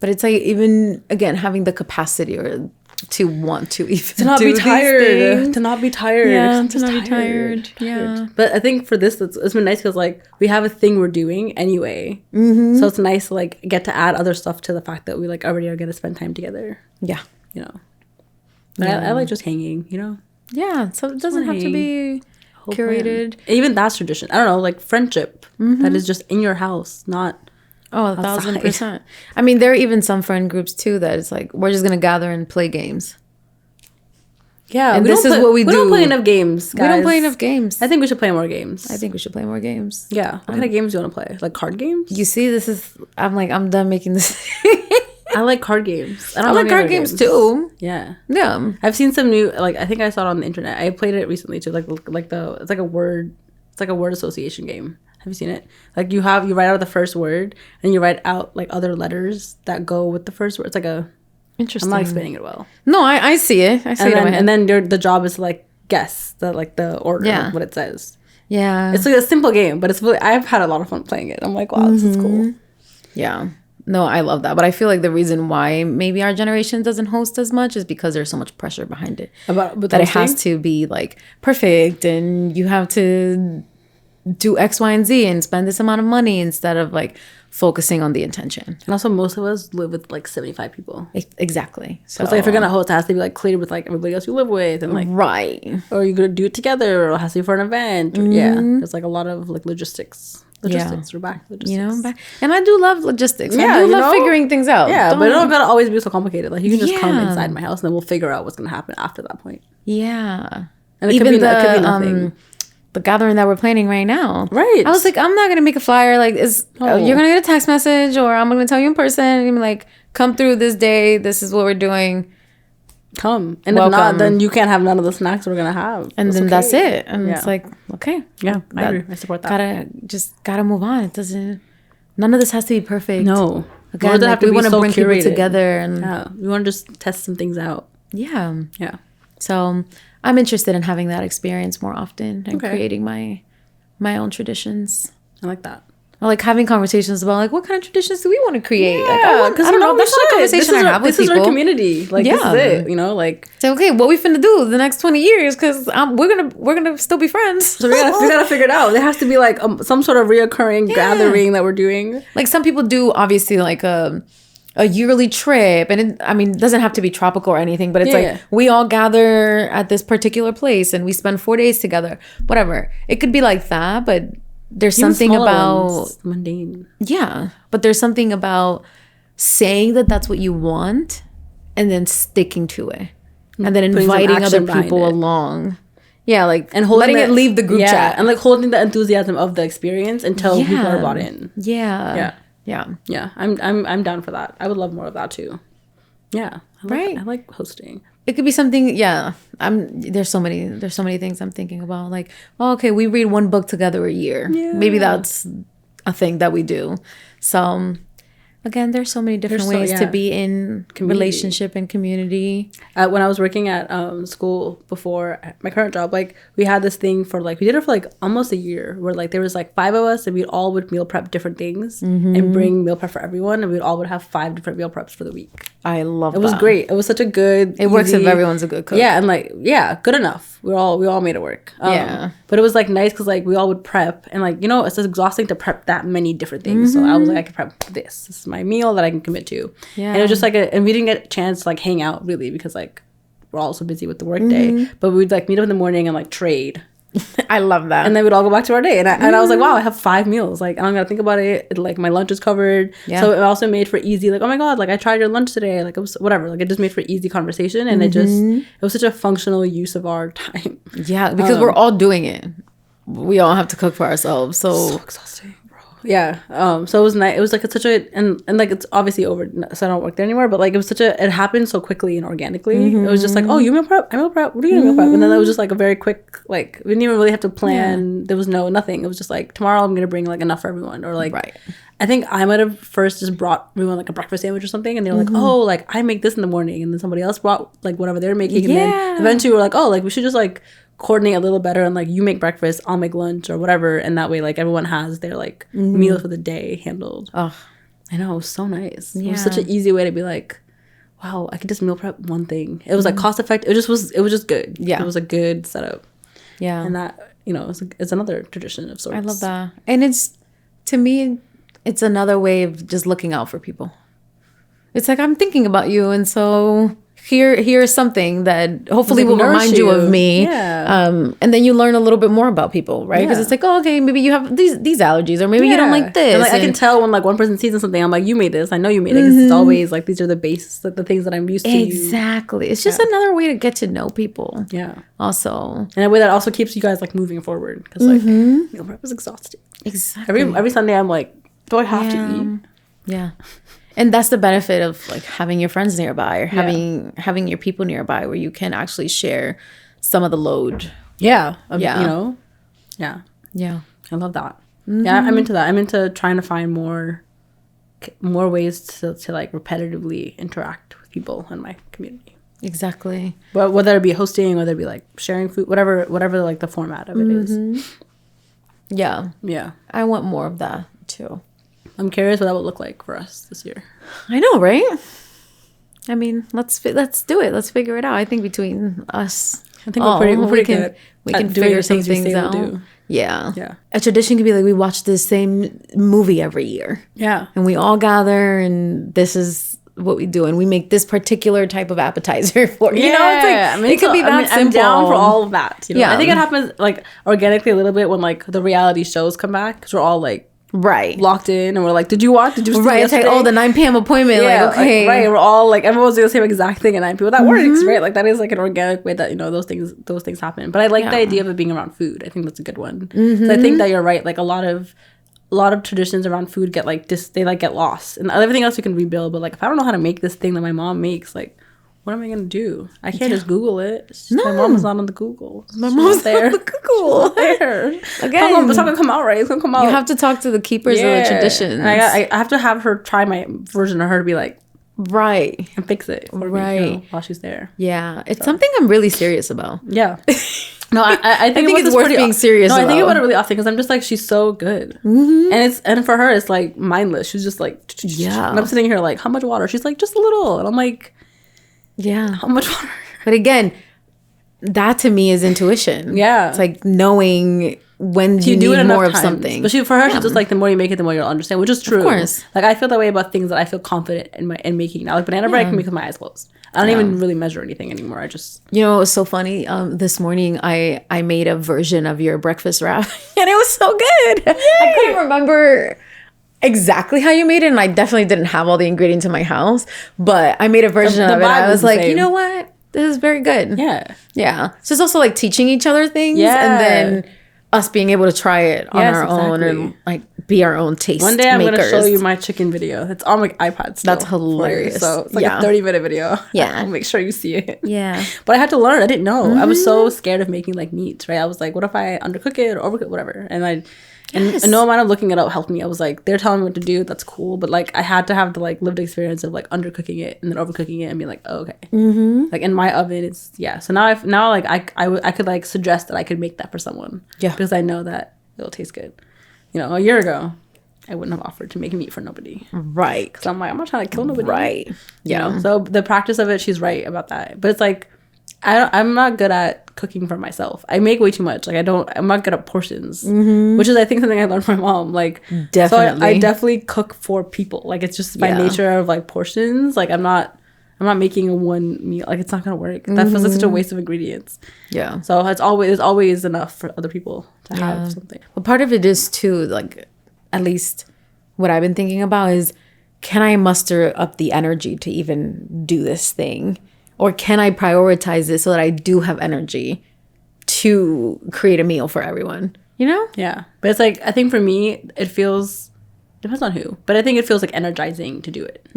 But it's like, even again, having the capacity or to want to even to not do be tired, things. to not be tired, to not be tired. Yeah. But I think for this, it's been nice because, like, we have a thing we're doing anyway, so it's nice to, like, get to add other stuff to the fact that we, like, already are gonna spend time together. Yeah, you know. But I like just hanging, you know. Yeah, so it doesn't have to be curated. Even that's tradition. I don't know, like, friendship that is just in your house, not Oh, 1,000%. I mean, there are even some friend groups too that it's like we're just gonna gather and play games. Yeah, and this is what we do. We don't play enough games, guys. We don't play enough games. I think we should play more games. I think we should play more games. Yeah. What kind of games do you want to play? Like card games? You see, I'm done making this. I like card games. I like card games too. Yeah. Yeah. I've seen some new, like, I think I saw it on the internet. I played it recently too. It's like a word association game. Have you seen it? Like you write out the first word and you write out like other letters that go with the first word. It's like a, interesting. I'm not explaining it well. No, I see it. I see it in my head. And then the job is to like guess the order of what it says. Yeah. It's like a simple game, but it's really, I've had a lot of fun playing it. I'm like, wow, this is cool. Yeah. No, I love that. But I feel like the reason why maybe our generation doesn't host as much is because there's so much pressure behind it. That it has to be like perfect and you have to do X, Y, and Z and spend this amount of money instead of like focusing on the intention. And also most of us live with like 75 people. Exactly. So it's like if you're gonna host, it has to be like clear with like everybody else you live with and like right. Or you're gonna do it together or it has to be for an event. Or, yeah. There's like a lot of like logistics. We're back. Logistics. And I do love logistics. I do love figuring things out. Yeah, but it don't gotta always be so complicated. Like you can just come inside my house and then we'll figure out what's gonna happen after that point. Yeah. And it could be nothing. The gathering that we're planning right now. Right. I was like, I'm not going to make a flyer. Like, you're going to get a text message or I'm going to tell you in person. And you're like, come through this day. This is what we're doing. Come. And welcome. If not, then you can't have none of the snacks we're going to have. And then that's it. And it's like, okay. Yeah, I agree. I support that. Gotta move on. It doesn't, none of this has to be perfect. No. Again, like, we want to bring people together. And yeah. We want to just test some things out. Yeah. Yeah. So I'm interested in having that experience more often and creating my own traditions. I like that. I like having conversations about like what kind of traditions do we want to create? Yeah, because I don't know. That's not a conversation I have with people. This is our community. Like this is it. You know, like so. Okay, what we finna do the next 20 years? Because we're gonna still be friends. So we gotta figure it out. There has to be like some sort of reoccurring gathering that we're doing. Like some people do, obviously, like a yearly trip, and it doesn't have to be tropical or anything, but it's like we all gather at this particular place and we spend 4 days together, whatever. It could be like that, but there's even something about mundane. Yeah, but there's something about saying that that's what you want and then sticking to it and then inviting other people along. Yeah, like and letting it leave the group chat and like holding the enthusiasm of the experience until people are bought in. Yeah. I'm down for that. I would love more of that too. Yeah, I like hosting. It could be something. Yeah, there's so many things I'm thinking about. Like, okay, we read one book together a year. Yeah. Maybe that's a thing that we do. So again, there's so many different ways to be in relationship and community. When I was working at school before my current job, like we had this thing for like, we did it for like almost a year where like there was like 5 of us and we all would meal prep different things and bring meal prep for everyone. And we all would have 5 different meal preps for the week. I love that. It was great. It was such a good, it works if everyone's a good cook. Yeah. And like, yeah, good enough. We all made it work. But it was like nice because like we all would prep and like, you know, it's just exhausting to prep that many different things. So I was like, I could prep this. This is my meal that I can commit to. Yeah. And it was just like and we didn't get a chance to like hang out really because like we're all so busy with the work day. But we'd like meet up in the morning and like trade. I love that. And then we'd all go back to our day. And I was like, wow, I have 5 meals. Like, I don't gotta think about it. Like, my lunch is covered. Yeah. So it also made for easy, like, oh my God, like, I tried your lunch today. Like, it was whatever. Like, it just made for easy conversation. And it was such a functional use of our time. Yeah, because we're all doing it. We all have to cook for ourselves. So exhausting. Yeah. So it was nice. It was like such a and like it's obviously over, so I don't work there anymore. But like it happened so quickly and organically. It was just like, oh, you meal prep, I meal prep. What are you gonna meal prep? And then it was just like a very quick, like we didn't even really have to plan. Yeah. There was nothing. It was just like tomorrow I'm gonna bring like enough for everyone, or like I think I might have first just brought everyone like a breakfast sandwich or something, and they were like, oh, like I make this in the morning, and then somebody else brought like whatever they're making, and then eventually we're like, oh, like we should just like coordinate a little better and like you make breakfast, I'll make lunch or whatever, and that way like everyone has their like meal for the day handled. Oh, I know, it was so nice. It was such an easy way to be like, wow, I could just meal prep one thing. It was like cost effective. It was just good. Yeah, it was a good setup. Yeah, and that, you know, it's another tradition of sorts. I love that. And it's, to me, it's another way of just looking out for people. It's like I'm thinking about you, and so here's something that hopefully Like, will nourish remind you of you. me. Yeah. And then you learn a little bit more about people, right? Because Yeah. it's like, oh, okay, maybe you have these allergies, or maybe you don't like this. And like I can tell when like one person sees something, I'm like, you made this. I know you made it. 'Cause it's always like these are the base, like the things that I'm used to. Exactly. It's just another way to get to know people. Yeah. Also, In a way that also keeps you guys like moving forward, because like meal prep is exhausting. exactly. Every Sunday I'm like, do I have to eat? Yeah. And that's the benefit of like having your friends nearby, or having your people nearby, where you can actually share some of the load. Yeah. Yeah. You know? Yeah. Yeah. I love that. Yeah, I'm into that. I'm into trying to find more ways to like repetitively interact with people in my community. Exactly. But whether it be hosting, whether it be like sharing food, whatever like the format of it is. Yeah. Yeah. I want more of that too. I'm curious what that would look like for us this year. I know, right? I mean, let's do it. Let's figure it out. I think between us, I think we're pretty good. We can doing figure the some things we things say we'll out. do. Yeah. Yeah. A tradition could be like we watch the same movie every year. Yeah. And we all gather, and this is what we do, and we make this particular type of appetizer for you know. It's like I mean, it could be that simple. I'm down for all of that. You know? Yeah. I think it happens like organically a little bit when like the reality shows come back, because we're all like Right. locked in, and we're like, did you see Right. It's like, yesterday? oh, the 9 p.m. appointment. Yeah, like, okay. right. We're all like, everyone's doing the same exact thing at 9 p.m. That works, right? Like that is like an organic way that, you know, those things happen. But I like the idea of it being around food. I think that's a good one. So I think that you're right. Like a lot of traditions around food get like they like get lost, and everything else you can rebuild. But like if I don't know how to make this thing that my mom makes, like what am I gonna do? I can't just Google it. It's just, my mom's not on the Google. My mom's there. on the Google. There. Again, It's not gonna come out right. It's gonna come out. you have to talk to the keepers of the traditions. And I have to have her try my version of her to be like, right. and fix it for Right. me, you know, while she's there. Yeah. It's something I'm really serious about. Yeah. No, I think it's worth being serious No, I think about. about it really often, because I'm just like, she's so good. And for her, it's like mindless. She's just like, Yeah. And I'm sitting here like, how much water? She's like, just a little. And I'm like, Yeah. how much water? But again, that to me is intuition. Yeah. It's like knowing when you do it need enough more of times. something. But for her, she's just like, the more you make it, the more you'll understand, which is true. Of course. Like I feel that way about things that I feel confident in making now. Like banana bread I can make with my eyes closed. I don't even really measure anything anymore. I just You know, it was so funny. This morning, I made a version of your breakfast wrap, and it was so good. I couldn't remember exactly how you made it, and I definitely didn't have all the ingredients in my house, but I made a version The of it. vibe I was was the like, same. you know what? This is very good. yeah. Yeah. So it's also like teaching each other things, Yeah. and then us being able to try it on Yes, our own, exactly. and like be our own taste One day I'm makers. going to show you my chicken video. It's on my iPad still. That's hilarious. So it's like Yeah. a 30-minute video. Yeah. I'll make sure you see it. Yeah. But I had to learn. I didn't know. I was so scared of making like meats, right? I was like, what if I undercook it or overcook it, whatever? And no amount of looking it up helped me. I was like, they're telling me what to do. That's cool. But like, I had to have the like lived experience of like undercooking it and then overcooking it and be like, oh, okay. Like in my oven, it's So now like I could like suggest that I could make that for someone. Yeah. Because I know that it'll taste good. You know, a year ago, I wouldn't have offered to make meat for nobody. Right. Because I'm like, I'm not trying to kill nobody. Right. You Yeah. know? So the practice of it, she's right about that. But it's like, I'm not good at cooking for myself. I make way too much. Like I'm not good at portions, which is I think something I learned from my mom. Like Definitely. So I definitely cook for people. Like it's just by nature of like portions. Like I'm not making a one meal. Like it's not gonna work. That feels like such a waste of ingredients. Yeah. So there's always enough for other people to have something. But part of it is too, like, at least what I've been thinking about is, can I muster up the energy to even do this thing? Or can I prioritize it so that I do have energy to create a meal for everyone? You know? Yeah. But it's like, I think for me, depends on who, but I think it feels like energizing to do it.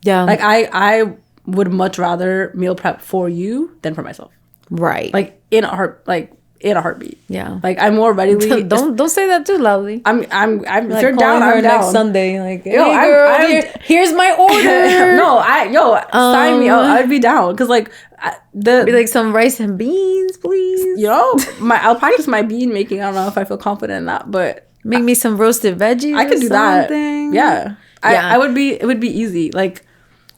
Yeah. Like I would much rather meal prep for you than for myself. right. Like in a heartbeat. Yeah. Like I'm more readily. don't say that too loudly. I'm Like if you're down, her I'm next down. Sunday. Like, hey, Yo, girl, I'm here's my order. No, sign me up. I'd be down because like Be like some rice and beans, please. you know I'll practice my bean making. I don't know if I feel confident in that, but Make me some roasted veggies. I could do something. that. Yeah. Yeah. It would be easy. Like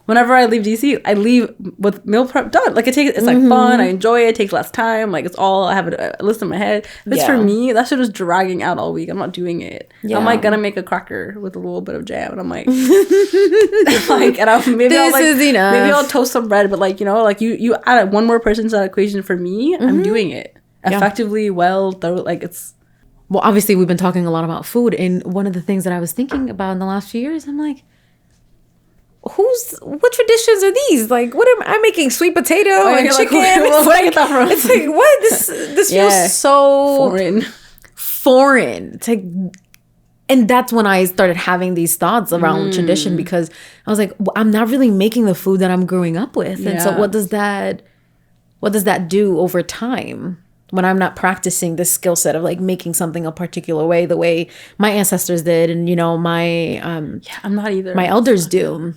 whenever I leave DC, I leave with meal prep done. Like it's like fun. I enjoy it. It takes less time. Like it's all, I have a list in my head. If it's for me, that shit is dragging out all week. I'm not doing it. Yeah. I'm like gonna make a cracker with a little bit of jam, and I'm like, like, and maybe I'll toast some bread. But like, you know, like you add one more person to that equation for me. I'm doing it effectively, well, though. Like it's. Well, obviously, we've been talking a lot about food, and one of the things that I was thinking about in the last few years, I'm like, what traditions are these? Like, what am I making? Sweet potato and chicken? Like, where I get that from? It's like, what? This feels so foreign. It's like, and that's when I started having these thoughts around tradition, because I was like, well, I'm not really making the food that I'm growing up with, and so what does that do over time? When I'm not practicing this skill set of like making something a particular way, the way my ancestors did, and you know my I'm not either. My elders do,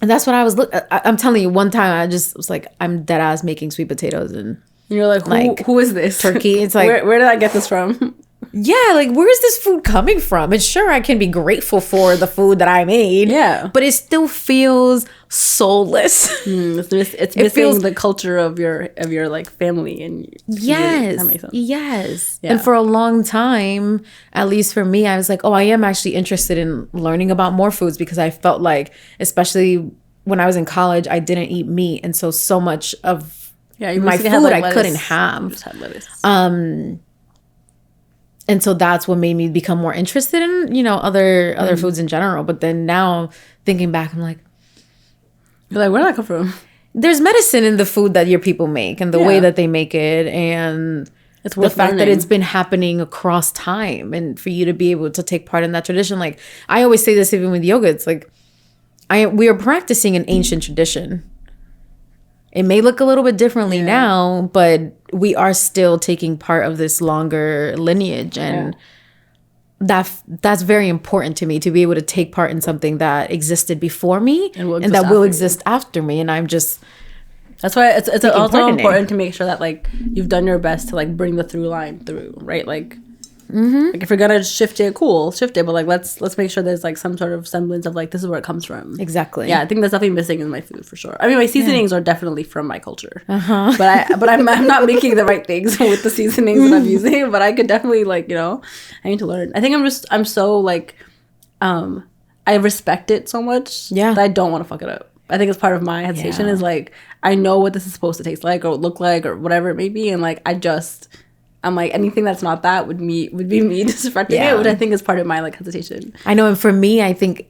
and that's what I was. I'm telling you, one time I just was like, I'm dead ass making sweet potatoes, and you're like, who is this turkey? It's like, where did I get this from? Yeah, like where is this food coming from? And sure, I can be grateful for the food that I made. Yeah, but it still feels soulless. It's missing the culture of your like family and yes, that makes sense. Yes. Yeah. And for a long time, at least for me, I was like, oh, I am actually interested in learning about more foods, because I felt like, especially when I was in college, I didn't eat meat, and so much of my food I couldn't have. You just had lettuce. And so that's what made me become more interested in, you know, other foods in general. But then now thinking back, I'm like, you're like, where did that come from? There's medicine in the food that your people make and the way that they make it, and it's the fact that it's been happening across time, and for you to be able to take part in that tradition. Like I always say this even with yoga, it's like we are practicing an ancient tradition. It may look a little bit differently now, but we are still taking part of this longer lineage, and that's very important to me, to be able to take part in something that existed before me and that will exist after me. And I'm just, that's why it's also important to make sure that like you've done your best to like bring the through line through, right? Like, like if you're gonna shift it, but like let's make sure there's like some sort of semblance of like, this is where it comes from. Exactly. Yeah, I think that's definitely missing in my food for sure. I mean, my seasonings are definitely from my culture, but I'm not making the right things with the seasonings that I'm using. But I could definitely like, you know, I need to learn. I think I'm so like, I respect it so much that I don't want to fuck it up. I think it's part of my hesitation is like, I know what this is supposed to taste like or look like or whatever it may be, and like I'm like, anything that's not that would be me disrespecting it, which I think is part of my like hesitation. I know, and for me, I think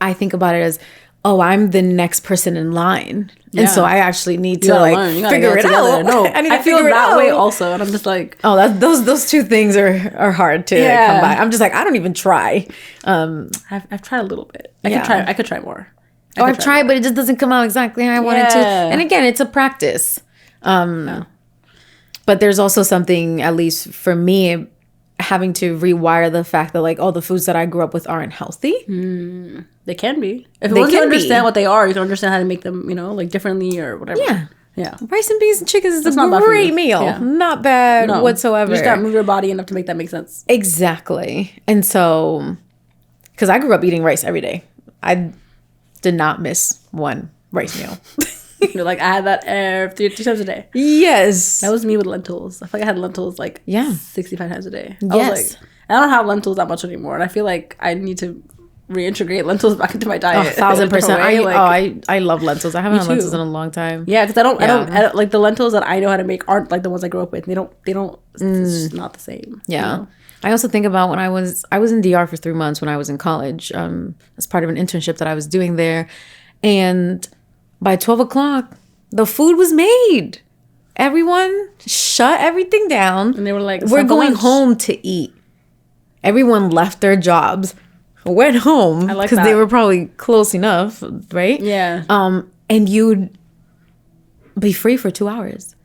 about it as, oh, I'm the next person in line, and so I actually need to like figure it out. No, I feel that way also, and I'm just like, oh, those two things are hard to come by. I'm just like, I don't even try. I've tried a little bit. I could try more. I've tried, but it just doesn't come out exactly how I wanted to. And again, it's a practice. But there's also something, at least for me, having to rewire the fact that like, oh, the foods that I grew up with aren't healthy. They can be. If you want to understand what they are, you can understand how to make them, you know, like differently or whatever. Yeah. Rice and beans and chickens is a great meal. Yeah. Not bad whatsoever. You just got to move your body enough to make that make sense. Exactly. And so, because I grew up eating rice every day. I did not miss one rice meal. You're like, I had that 3 times a day. Yes. That was me with lentils. I feel like I had lentils like 65 times a day. I was like, I don't have lentils that much anymore. And I feel like I need to reintegrate lentils back into my diet. 1,000%. I love lentils. I haven't had lentils in a long time. Yeah, because I don't like the lentils that I know how to make aren't like the ones I grew up with. They don't it's just not the same. Yeah. You know? I also think about when I was in DR for 3 months when I was in college, as part of an internship that I was doing there. And by 12 o'clock, the food was made. Everyone shut everything down. And they were like, we're going home to eat. Everyone left their jobs, went home because they were probably close enough, right? Yeah. And you'd be free for 2 hours.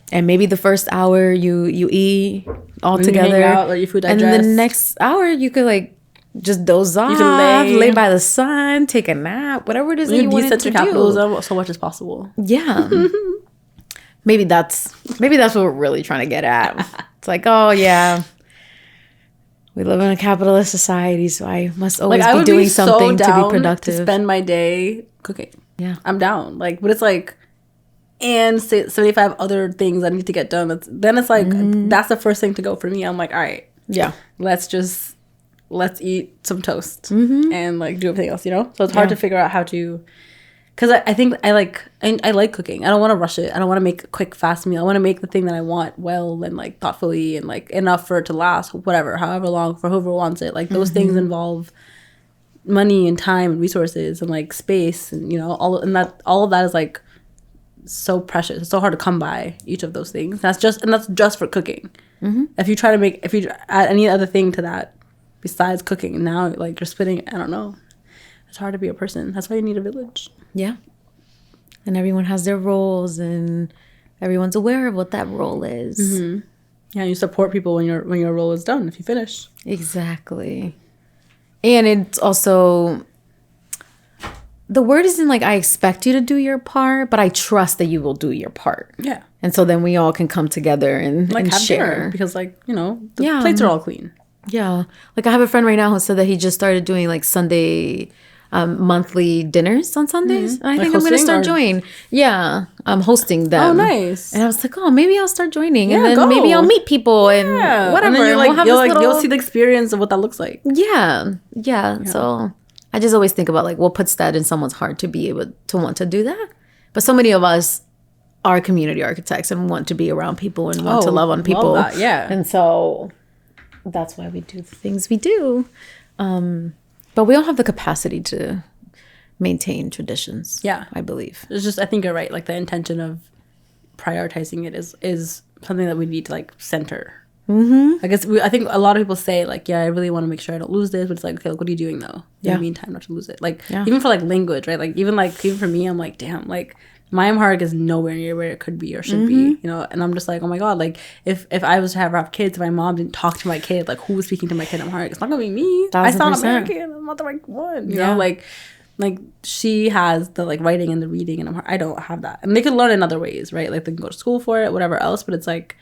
And maybe the first hour you eat all together. Out, let your food digest. And then the next hour you could like just doze off, you can lay by the sun, take a nap, whatever it is that you want to do. Capitalism so much as possible. Yeah. maybe that's what we're really trying to get at. It's like, oh yeah, we live in a capitalist society, so I must always be doing something to be productive. To spend my day cooking. Yeah. I'm down. Like, but it's like, and 75 other things I need to get done. Then it's like, that's the first thing to go for me. I'm like, all right, Yeah. let's eat some toast and like do everything else, you know? So it's hard to figure out how to, because I think I like cooking. I don't want to rush it. I don't want to make a quick, fast meal. I want to make the thing that I want well and like thoughtfully and like enough for it to last, whatever, however long, for whoever wants it. Like those things involve money and time and resources and like space and, you know, all of that is like so precious. It's so hard to come by each of those things. That's just for cooking. If you add any other thing to that besides cooking, now like you're splitting, I don't know, it's hard to be a person. That's why you need a village. Yeah. And everyone has their roles and everyone's aware of what that role is. Yeah, you support people when your role is done, if you finish. Exactly. And it's also, the word isn't like I expect you to do your part, but I trust that you will do your part. Yeah. And so then we all can come together and, like and have share. dinner, because like, you know, the plates are all clean. Yeah. Like I have a friend right now who said that he just started doing like Sunday monthly dinners on Sundays. And I Like think I'm going to start hosting joining. Yeah. I'm hosting them. Oh, nice. And I was like, oh, maybe I'll start joining. Yeah, and then go. maybe I'll meet people and whatever. And then And we'll have this little... you'll see the experience of what that looks like. Yeah. So I just always think about like what puts that in someone's heart to be able to want to do that. But so many of us are community architects and want to be around people and want to love on people. Love that, yeah. And so that's why we do the things we do. But we all have the capacity to maintain traditions. Yeah. I believe. It's just, I think you're right. Like the intention of prioritizing it is something that we need to like center. I think a lot of people say like, yeah, I really want to make sure I don't lose this, but it's like, okay, like, what are you doing though in the meantime not to lose it? Like even for like language, right? Like even for me, I'm like, damn, like my Amharic is nowhere near where it could be or should be, you know? And I'm just like, oh my God, like if I was to have kids, if my mom didn't talk to my kid, like who was speaking to my kid in Amharic? It's not gonna be me. 1,000%. I sound American. I'm not the right one, you know? Like she has the like writing and the reading and I don't have that. And they could learn in other ways, right? Like they can go to school for it, whatever else, but it's like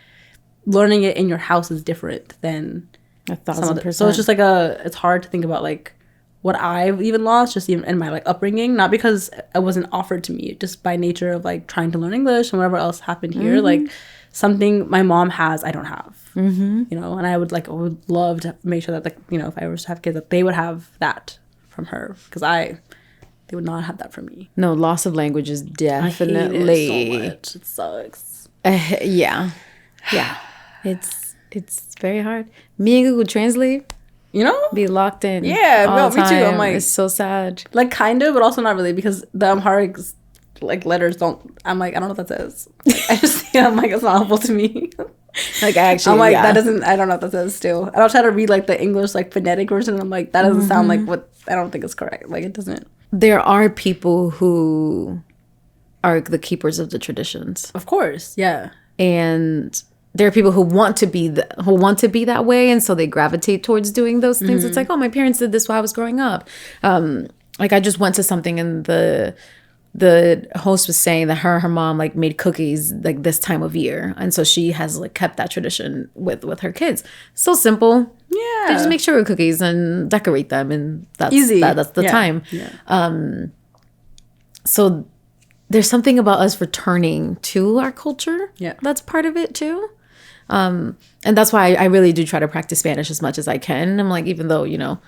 learning it in your house is different than 1,000%. So it's just like it's hard to think about like what I've even lost just even in my like upbringing, not because it wasn't offered to me, just by nature of like trying to learn English and whatever else happened here, like something my mom has I don't have, you know. And I would love to make sure that like, you know, if I was to have kids, that they would have that from her, because they would not have that from me. No, loss of language is definitely. I hate it so much. It sucks. Yeah. It's very hard. Me and Google Translate, you know, be locked in. Yeah, all no, me too. I'm like, it's so sad. Like kind of, but also not really, because the Amharic like letters don't. I'm like, I don't know what that says. I just I'm like, it's not helpful to me. Like actually, I'm like, that doesn't. I don't know what that says still. And I'll try to read like the English like phonetic version. And I'm like, that doesn't sound like what. I don't think it's correct. Like it doesn't. There are people who are the keepers of the traditions. Of course, yeah. And there are people who want to be that way, and so they gravitate towards doing those things. It's like, oh, my parents did this while I was growing up. Like I just went to something and the host was saying that her mom like made cookies like this time of year, and so she has like kept that tradition with her kids. So simple. Yeah. They just make sugar cookies and decorate them, and that's easy. That's the time. Yeah. So there's something about us returning to our culture. Yeah. That's part of it too. And that's why I really do try to practice Spanish as much as I can. I'm like, even though, you know,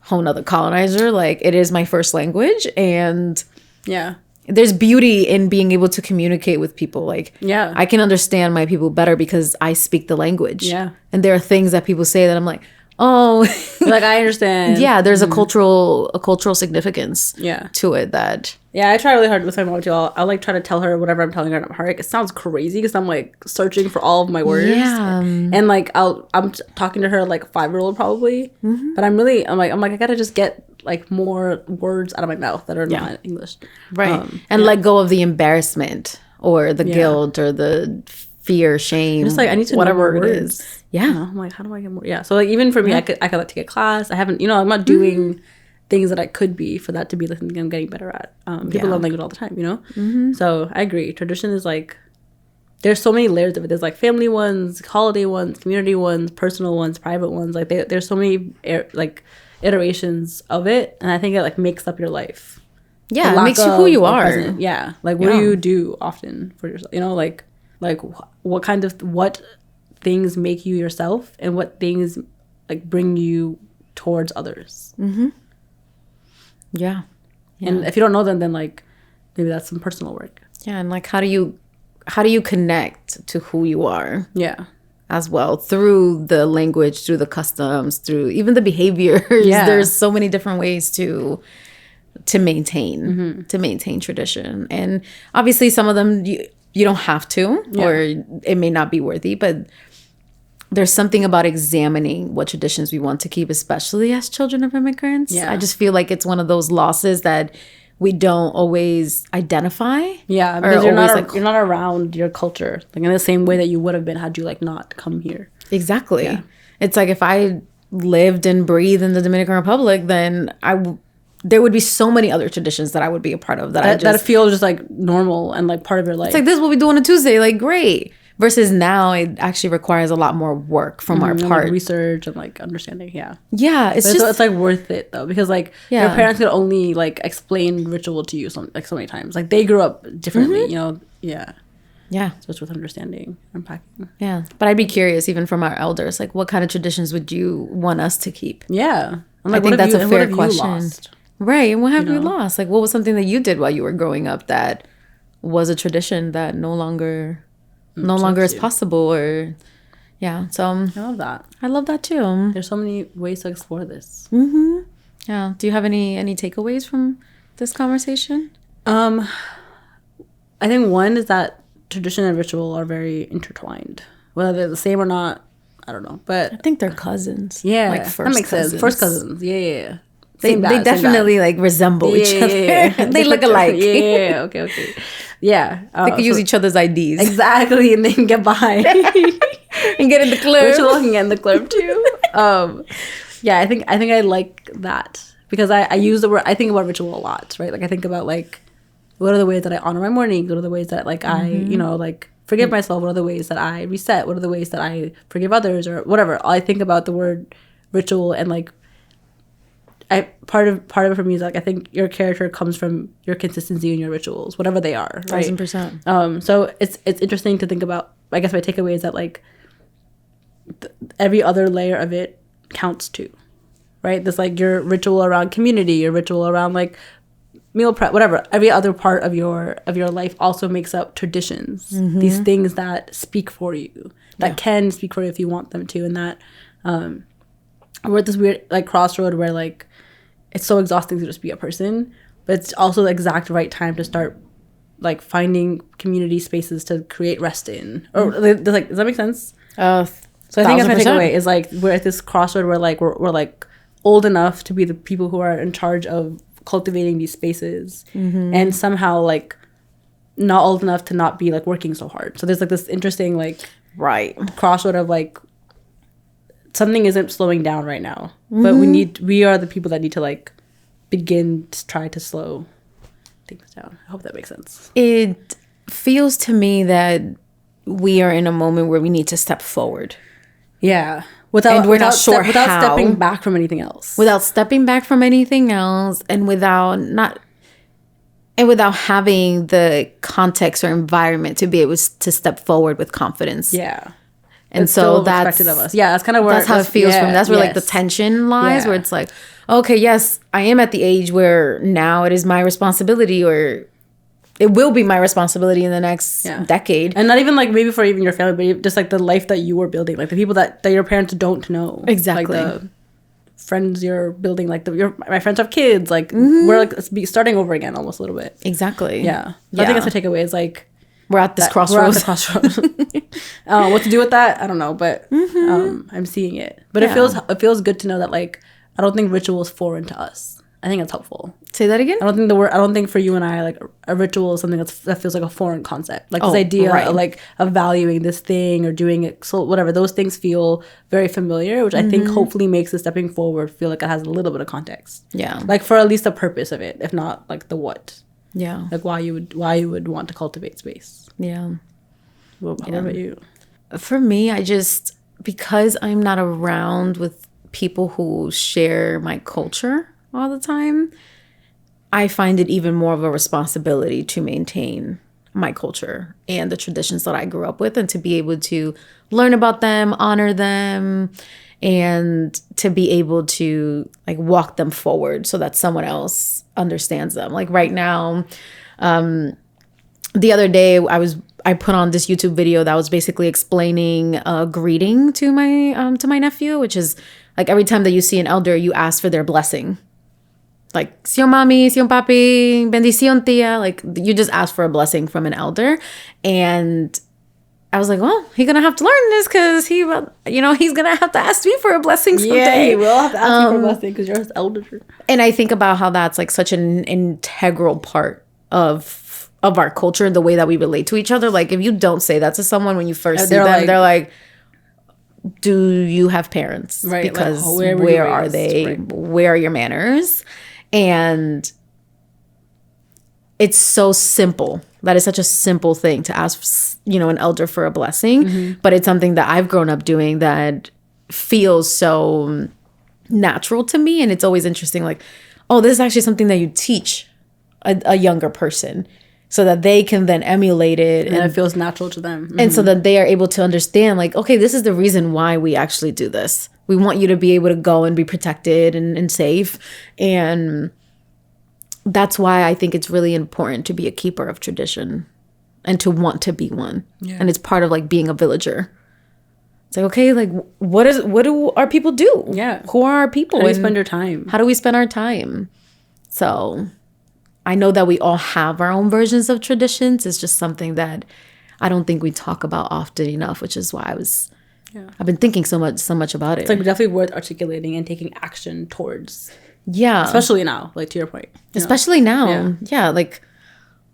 whole nother colonizer, like it is my first language, and yeah, there's beauty in being able to communicate with people. Like, yeah, I can understand my people better because I speak the language. Yeah. And there are things that people say that I'm like, oh, like I understand. Yeah, there's a cultural significance to it that. Yeah, I try really hard with my mom too. I'll like try to tell her whatever I'm telling her in Amharic. It sounds crazy because I'm like searching for all of my words. Yeah. And like I'm talking to her like a 5-year-old probably. But I'm like I gotta just get like more words out of my mouth that are not English. Right. And let go of the embarrassment or the guilt or the fear, shame. Just like I need to whatever know more it words. is. Yeah. I'm like, how do I get more? Yeah. So like even for me, I could like take a class. I haven't, you know, I'm not doing things that I could be for that to be the thing I'm getting better at. People love language all the time, you know? So I agree. Tradition is like, there's so many layers of it. There's like family ones, holiday ones, community ones, personal ones, private ones. Like there's so many like iterations of it. And I think it like makes up your life Yeah, the it makes lack you who of you a are. present. Yeah, like what do Yeah. you do often for yourself? You know, like what things make you yourself, and what things like bring you towards others. Yeah. And if you don't know them, then like maybe that's some personal work. Yeah, and like how do you connect to who you are Yeah. as well through the language, through the customs, through even the behaviors. Yeah. There's so many different ways to maintain tradition. And obviously some of them you don't have to, or it may not be worthy, but there's something about examining what traditions we want to keep, especially as children of immigrants. Yeah. I just feel like it's one of those losses that we don't always identify. Yeah, or because you're always, not you're not around your culture like in the same way that you would have been had you like not come here. Exactly. Yeah. It's like if I lived and breathed in the Dominican Republic, then there would be so many other traditions that I would be a part of That feel just like normal and like part of your life. It's like, this is what we do on a Tuesday. Like, great. Versus now, it actually requires a lot more work from our part. Like research and like understanding. Yeah. Yeah, It's like worth it though, because like your Yeah. parents could only like explain ritual to you so many times. Like they grew up differently, you know. Yeah. Yeah, So it's with understanding, unpacking. yeah. But I'd be curious, even from our elders, like what kind of traditions would you want us to keep? Yeah. And, I like, think what have that's a what fair have you question. lost? Right. And what have you know? lost? Like, what was something that you did while you were growing up that was a tradition that no longer is you. possible? Or yeah. So I love that. I love that too. There's so many ways to explore this. Yeah. Do you have any takeaways from this conversation? I think one is that tradition and ritual are very intertwined. Whether they're the same or not, I don't know. But I think they're cousins. yeah, like that makes sense. First cousins. Yeah. They definitely like resemble each other. They look alike. Yeah. Okay. Yeah. They could use each other's IDs. Exactly, and they can get by and get in the club. Ritual can get in the club too. Yeah, I think I like that because I use the word. I think about ritual a lot, right? Like I think about like what are the ways that I honor my morning? What are the ways that like I like forgive myself? What are the ways that I reset? What are the ways that I forgive others or whatever? I think about the word ritual and like. Part of it for me is like I think your character comes from your consistency in your rituals, whatever they are, right? 1000%. So it's interesting to think about. I guess my takeaway is that like every other layer of it counts too, right? This like your ritual around community, your ritual around like meal prep, whatever. Every other part of your life also makes up traditions. These things that speak for you, that can speak for you if you want them to, and that we're at this weird like crossroad where like it's so exhausting to just be a person, but it's also the exact right time to start like finding community spaces to create rest in. Or like, does that make sense? So So I think that's my takeaway is like we're at this crossroad where like we're like old enough to be the people who are in charge of cultivating these spaces, and somehow like not old enough to not be like working so hard. So there's like this interesting like crossroad of like something isn't slowing down right now, but we are the people that need to like begin to try to slow things down. I hope that makes sense. It feels to me that we are in a moment where we need to step forward. Yeah. And we're not sure without how. stepping back from anything else. Without stepping back from anything else, and without having the context or environment to be able to step forward with confidence. Yeah. And it's so that's expected of us. Yeah, that's kind of where that's how it feels from. That's where like the tension lies, where it's like, okay, yes, I am at the age where now it is my responsibility, or it will be my responsibility in the next decade. And not even like maybe for even your family, but just like the life that you were building, like the people that your parents don't know. Exactly. Like the friends you're building, like my friends have kids, like we're like starting over again almost a little bit. Exactly. Yeah. So I think that's the takeaway is like we're at this crossroads. What to do with that? I don't know, but I'm seeing it. But it feels good to know that like I don't think ritual is foreign to us. I think that's helpful. Say that again? I don't think for you and I like a ritual is something that feels like a foreign concept. Like this idea of like of valuing this thing or doing it, so whatever. Those things feel very familiar, which I think hopefully makes the stepping forward feel like it has a little bit of context. Yeah. Like for at least the purpose of it, if not like the what. Yeah. Like why you would want to cultivate space. Yeah. What about you? For me, because I'm not around with people who share my culture all the time, I find it even more of a responsibility to maintain my culture and the traditions that I grew up with, and to be able to learn about them, honor them, and to be able to like walk them forward so that someone else understands them. Like right now, the other day I put on this YouTube video that was basically explaining a greeting to my nephew, which is like every time that you see an elder, you ask for their blessing. Like, "Sion mami, sion papi, bendición tia." Like, you just ask for a blessing from an elder. And I was like, well, he's going to have to learn this because he's going to have to ask me for a blessing someday. Yeah, he will have to ask you for a blessing because you're his elder. And I think about how that's like such an integral part of our culture and the way that we relate to each other. Like, if you don't say that to someone when you first see them, they're like, do you have parents? Right. Because like, where are they? Right. Where are your manners? And it's so simple. That is such a simple thing to ask, an elder for a blessing. Mm-hmm. But it's something that I've grown up doing that feels so natural to me. And it's always interesting, like, oh, this is actually something that you teach a younger person so that they can then emulate it. And it feels natural to them. Mm-hmm. And so that they are able to understand, like, okay, this is the reason why we actually do this. We want you to be able to go and be protected and safe. And that's why I think it's really important to be a keeper of tradition and to want to be one. Yeah. And it's part of like being a villager. It's like, okay, like what do our people do? Yeah. Who are our people? How do we spend our time? How do we spend our time? So I know that we all have our own versions of traditions. It's just something that I don't think we talk about often enough, which is why I've been thinking so much about it. It's like definitely worth articulating and taking action towards. Yeah. Especially now, like to your point. Especially now. Yeah. Like,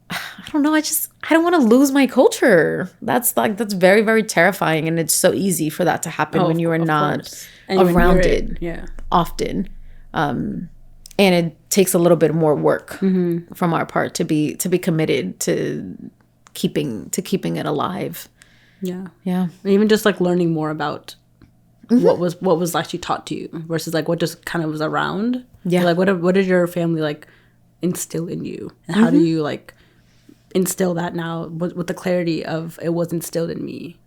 I don't know. I don't want to lose my culture. That's very, very terrifying. And it's so easy for that to happen when you are not around it often. And it takes a little bit more work from our part to be committed to keeping it alive. Yeah. Yeah. And even just like learning more about what was actually taught to you versus like what just kind of was around. Yeah. Like what did your family like instill in you? And how do you like instill that now with the clarity of it was instilled in me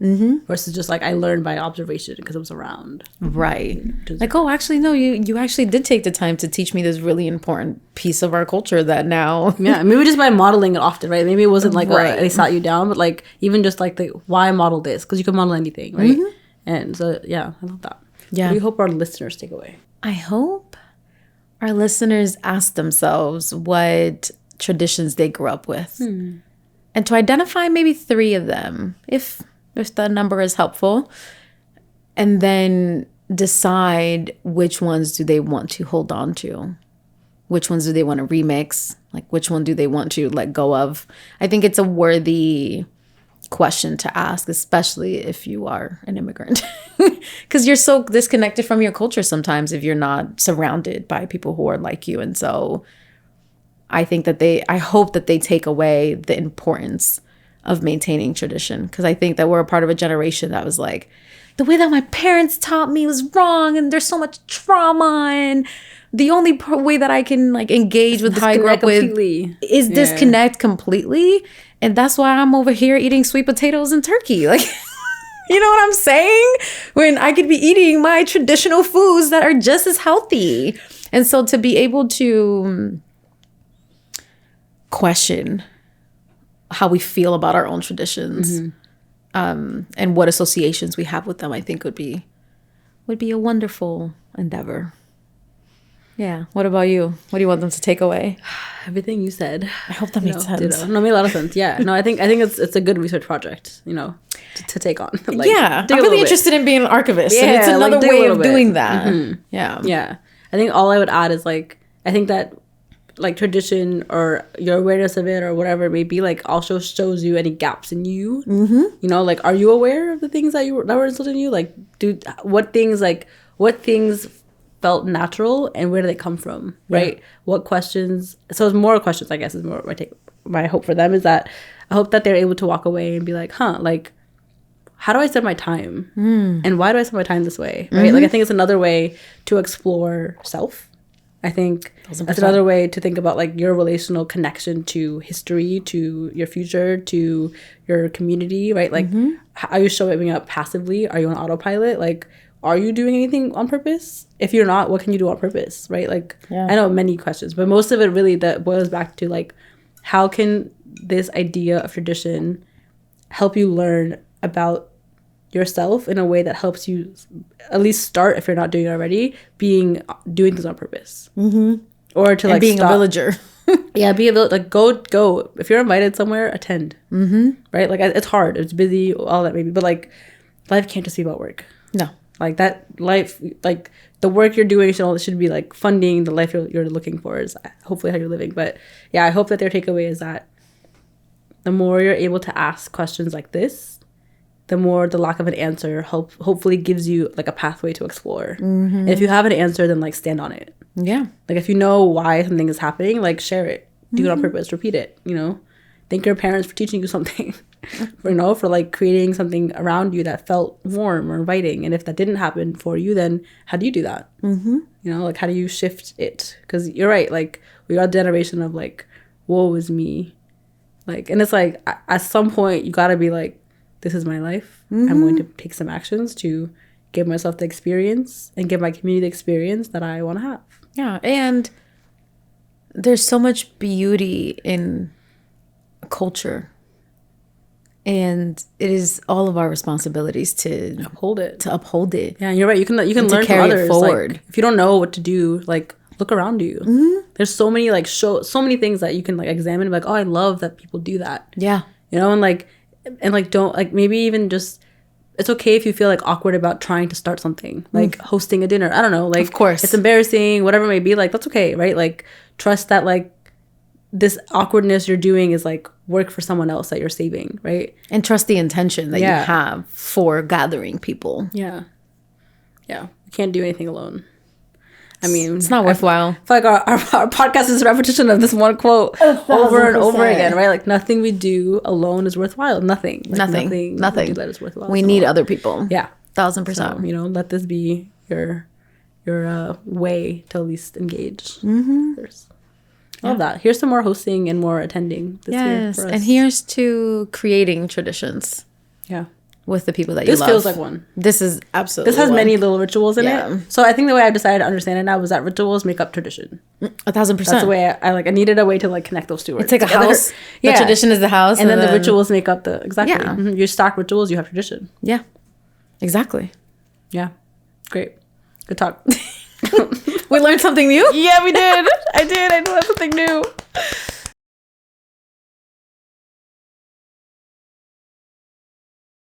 versus just like I learned by observation because it was around. Right. Like, oh, actually, no, you actually did take the time to teach me this really important piece of our culture that now. Yeah. Maybe just by modeling it often, right? Maybe it wasn't like they sat you down, but like even just like the why model this? Because you can model anything, right? And so, yeah, I love that. Yeah. What do you hope our listeners take away? I hope our listeners ask themselves what traditions they grew up with and to identify maybe 3 of them if the number is helpful, and then decide which ones do they want to hold on to, which ones do they want to remix, like which one do they want to let go of. I think it's a worthy question to ask, especially if you are an immigrant, because you're so disconnected from your culture sometimes if you're not surrounded by people who are like you. And so I hope that they take away the importance of maintaining tradition, because I think that we're a part of a generation that was like, the way that my parents taught me was wrong and there's so much trauma, and the only way that I can like engage with how I grew up with is disconnect completely. And that's why I'm over here eating sweet potatoes and turkey. Like, you know what I'm saying? When I could be eating my traditional foods that are just as healthy. And so to be able to question how we feel about our own traditions and what associations we have with them, I think would be a wonderful endeavor. Yeah. What about you? What do you want them to take away? Everything you said. I hope that made sense. No, it made a lot of sense. Yeah. No, I think it's a good research project, to take on. Like, yeah. I'm really interested in being an archivist. Yeah, and it's another way of doing that. Mm-hmm. Yeah. Yeah. I think all I would add is like, I think that like tradition or your awareness of it or whatever it may be, like also shows you any gaps in you. Mm-hmm. Like, are you aware of the things that were instilled in you? Like, what things felt natural and where do they come from, right? What questions? So it's more questions, I guess, is more my hope for them is that I hope that they're able to walk away and be like, like, how do I spend my time? And why do I spend my time this way, right? Like, I think it's another way to explore self I think 1000%. that's another way to think about like your relational connection to history, to your future, to your community, right? Like, are you showing up passively? Are you on autopilot? Like, are you doing anything on purpose? If you're not, what can you do on purpose, right? Like, I know many questions, but most of it really that boils back to like, how can this idea of tradition help you learn about yourself in a way that helps you at least start, if you're not doing it already, doing things on purpose, or to like being stop. a villager. Yeah, be a villager. Like go. If you're invited somewhere, attend. Right? Like it's hard. It's busy. All that maybe, but like life can't just be about work. No. Like that life, like the work you're doing should be like funding the life you're looking for, is hopefully how you're living. But yeah, I hope that their takeaway is that the more you're able to ask questions like this, the more the lack of an answer hopefully gives you like a pathway to explore. And if you have an answer, then like stand on it. Yeah. Like if you know why something is happening, like share it, do it on purpose, repeat it, thank your parents for teaching you something. For like creating something around you that felt warm or inviting. And if that didn't happen for you, then how do you do that? Like how do you shift it? Because you're right, like we are a generation of like, woe is me. Like, and it's like at some point you gotta be like, this is my life. I'm going to take some actions to give myself the experience and give my community the experience that I want to have. Yeah, and there's so much beauty in culture. And it is all of our responsibilities to uphold it. Yeah, and you're right. You can learn from others. Forward. Like, if you don't know what to do, like look around you. There's so many so many things that you can like examine. Like, oh, I love that people do that. Yeah, and don't like maybe even just. It's okay if you feel like awkward about trying to start something, like hosting a dinner. I don't know, like of course it's embarrassing, whatever it may be. Like that's okay, right? Like trust that like this awkwardness you're doing is like work for someone else that you're saving, right? And trust the intention that you have for gathering people. Yeah. You can't do anything alone. I mean, it's not worthwhile. I feel like our podcast is a repetition of this one quote over and over again, right? Like nothing we do alone is worthwhile. Nothing. Nothing we do that is worthwhile. We need other people. Yeah. 1000%. So, let this be your way to at least engage first. I love that. Here's some more hosting and more attending this year for us. And here's to creating traditions. Yeah. With the people that you love. This feels like one. This is absolutely This has one. many little rituals in it. So I think the way I've decided to understand it now was that rituals make up tradition. 1000%. That's the way I needed a way to like connect those two words. It's like together. A house. The tradition is the house. And then the rituals make up the, exactly. Yeah. You stack rituals, you have tradition. Yeah. Exactly. Yeah. Great. Good talk. We learned something new? Yeah, we did. I learned something new.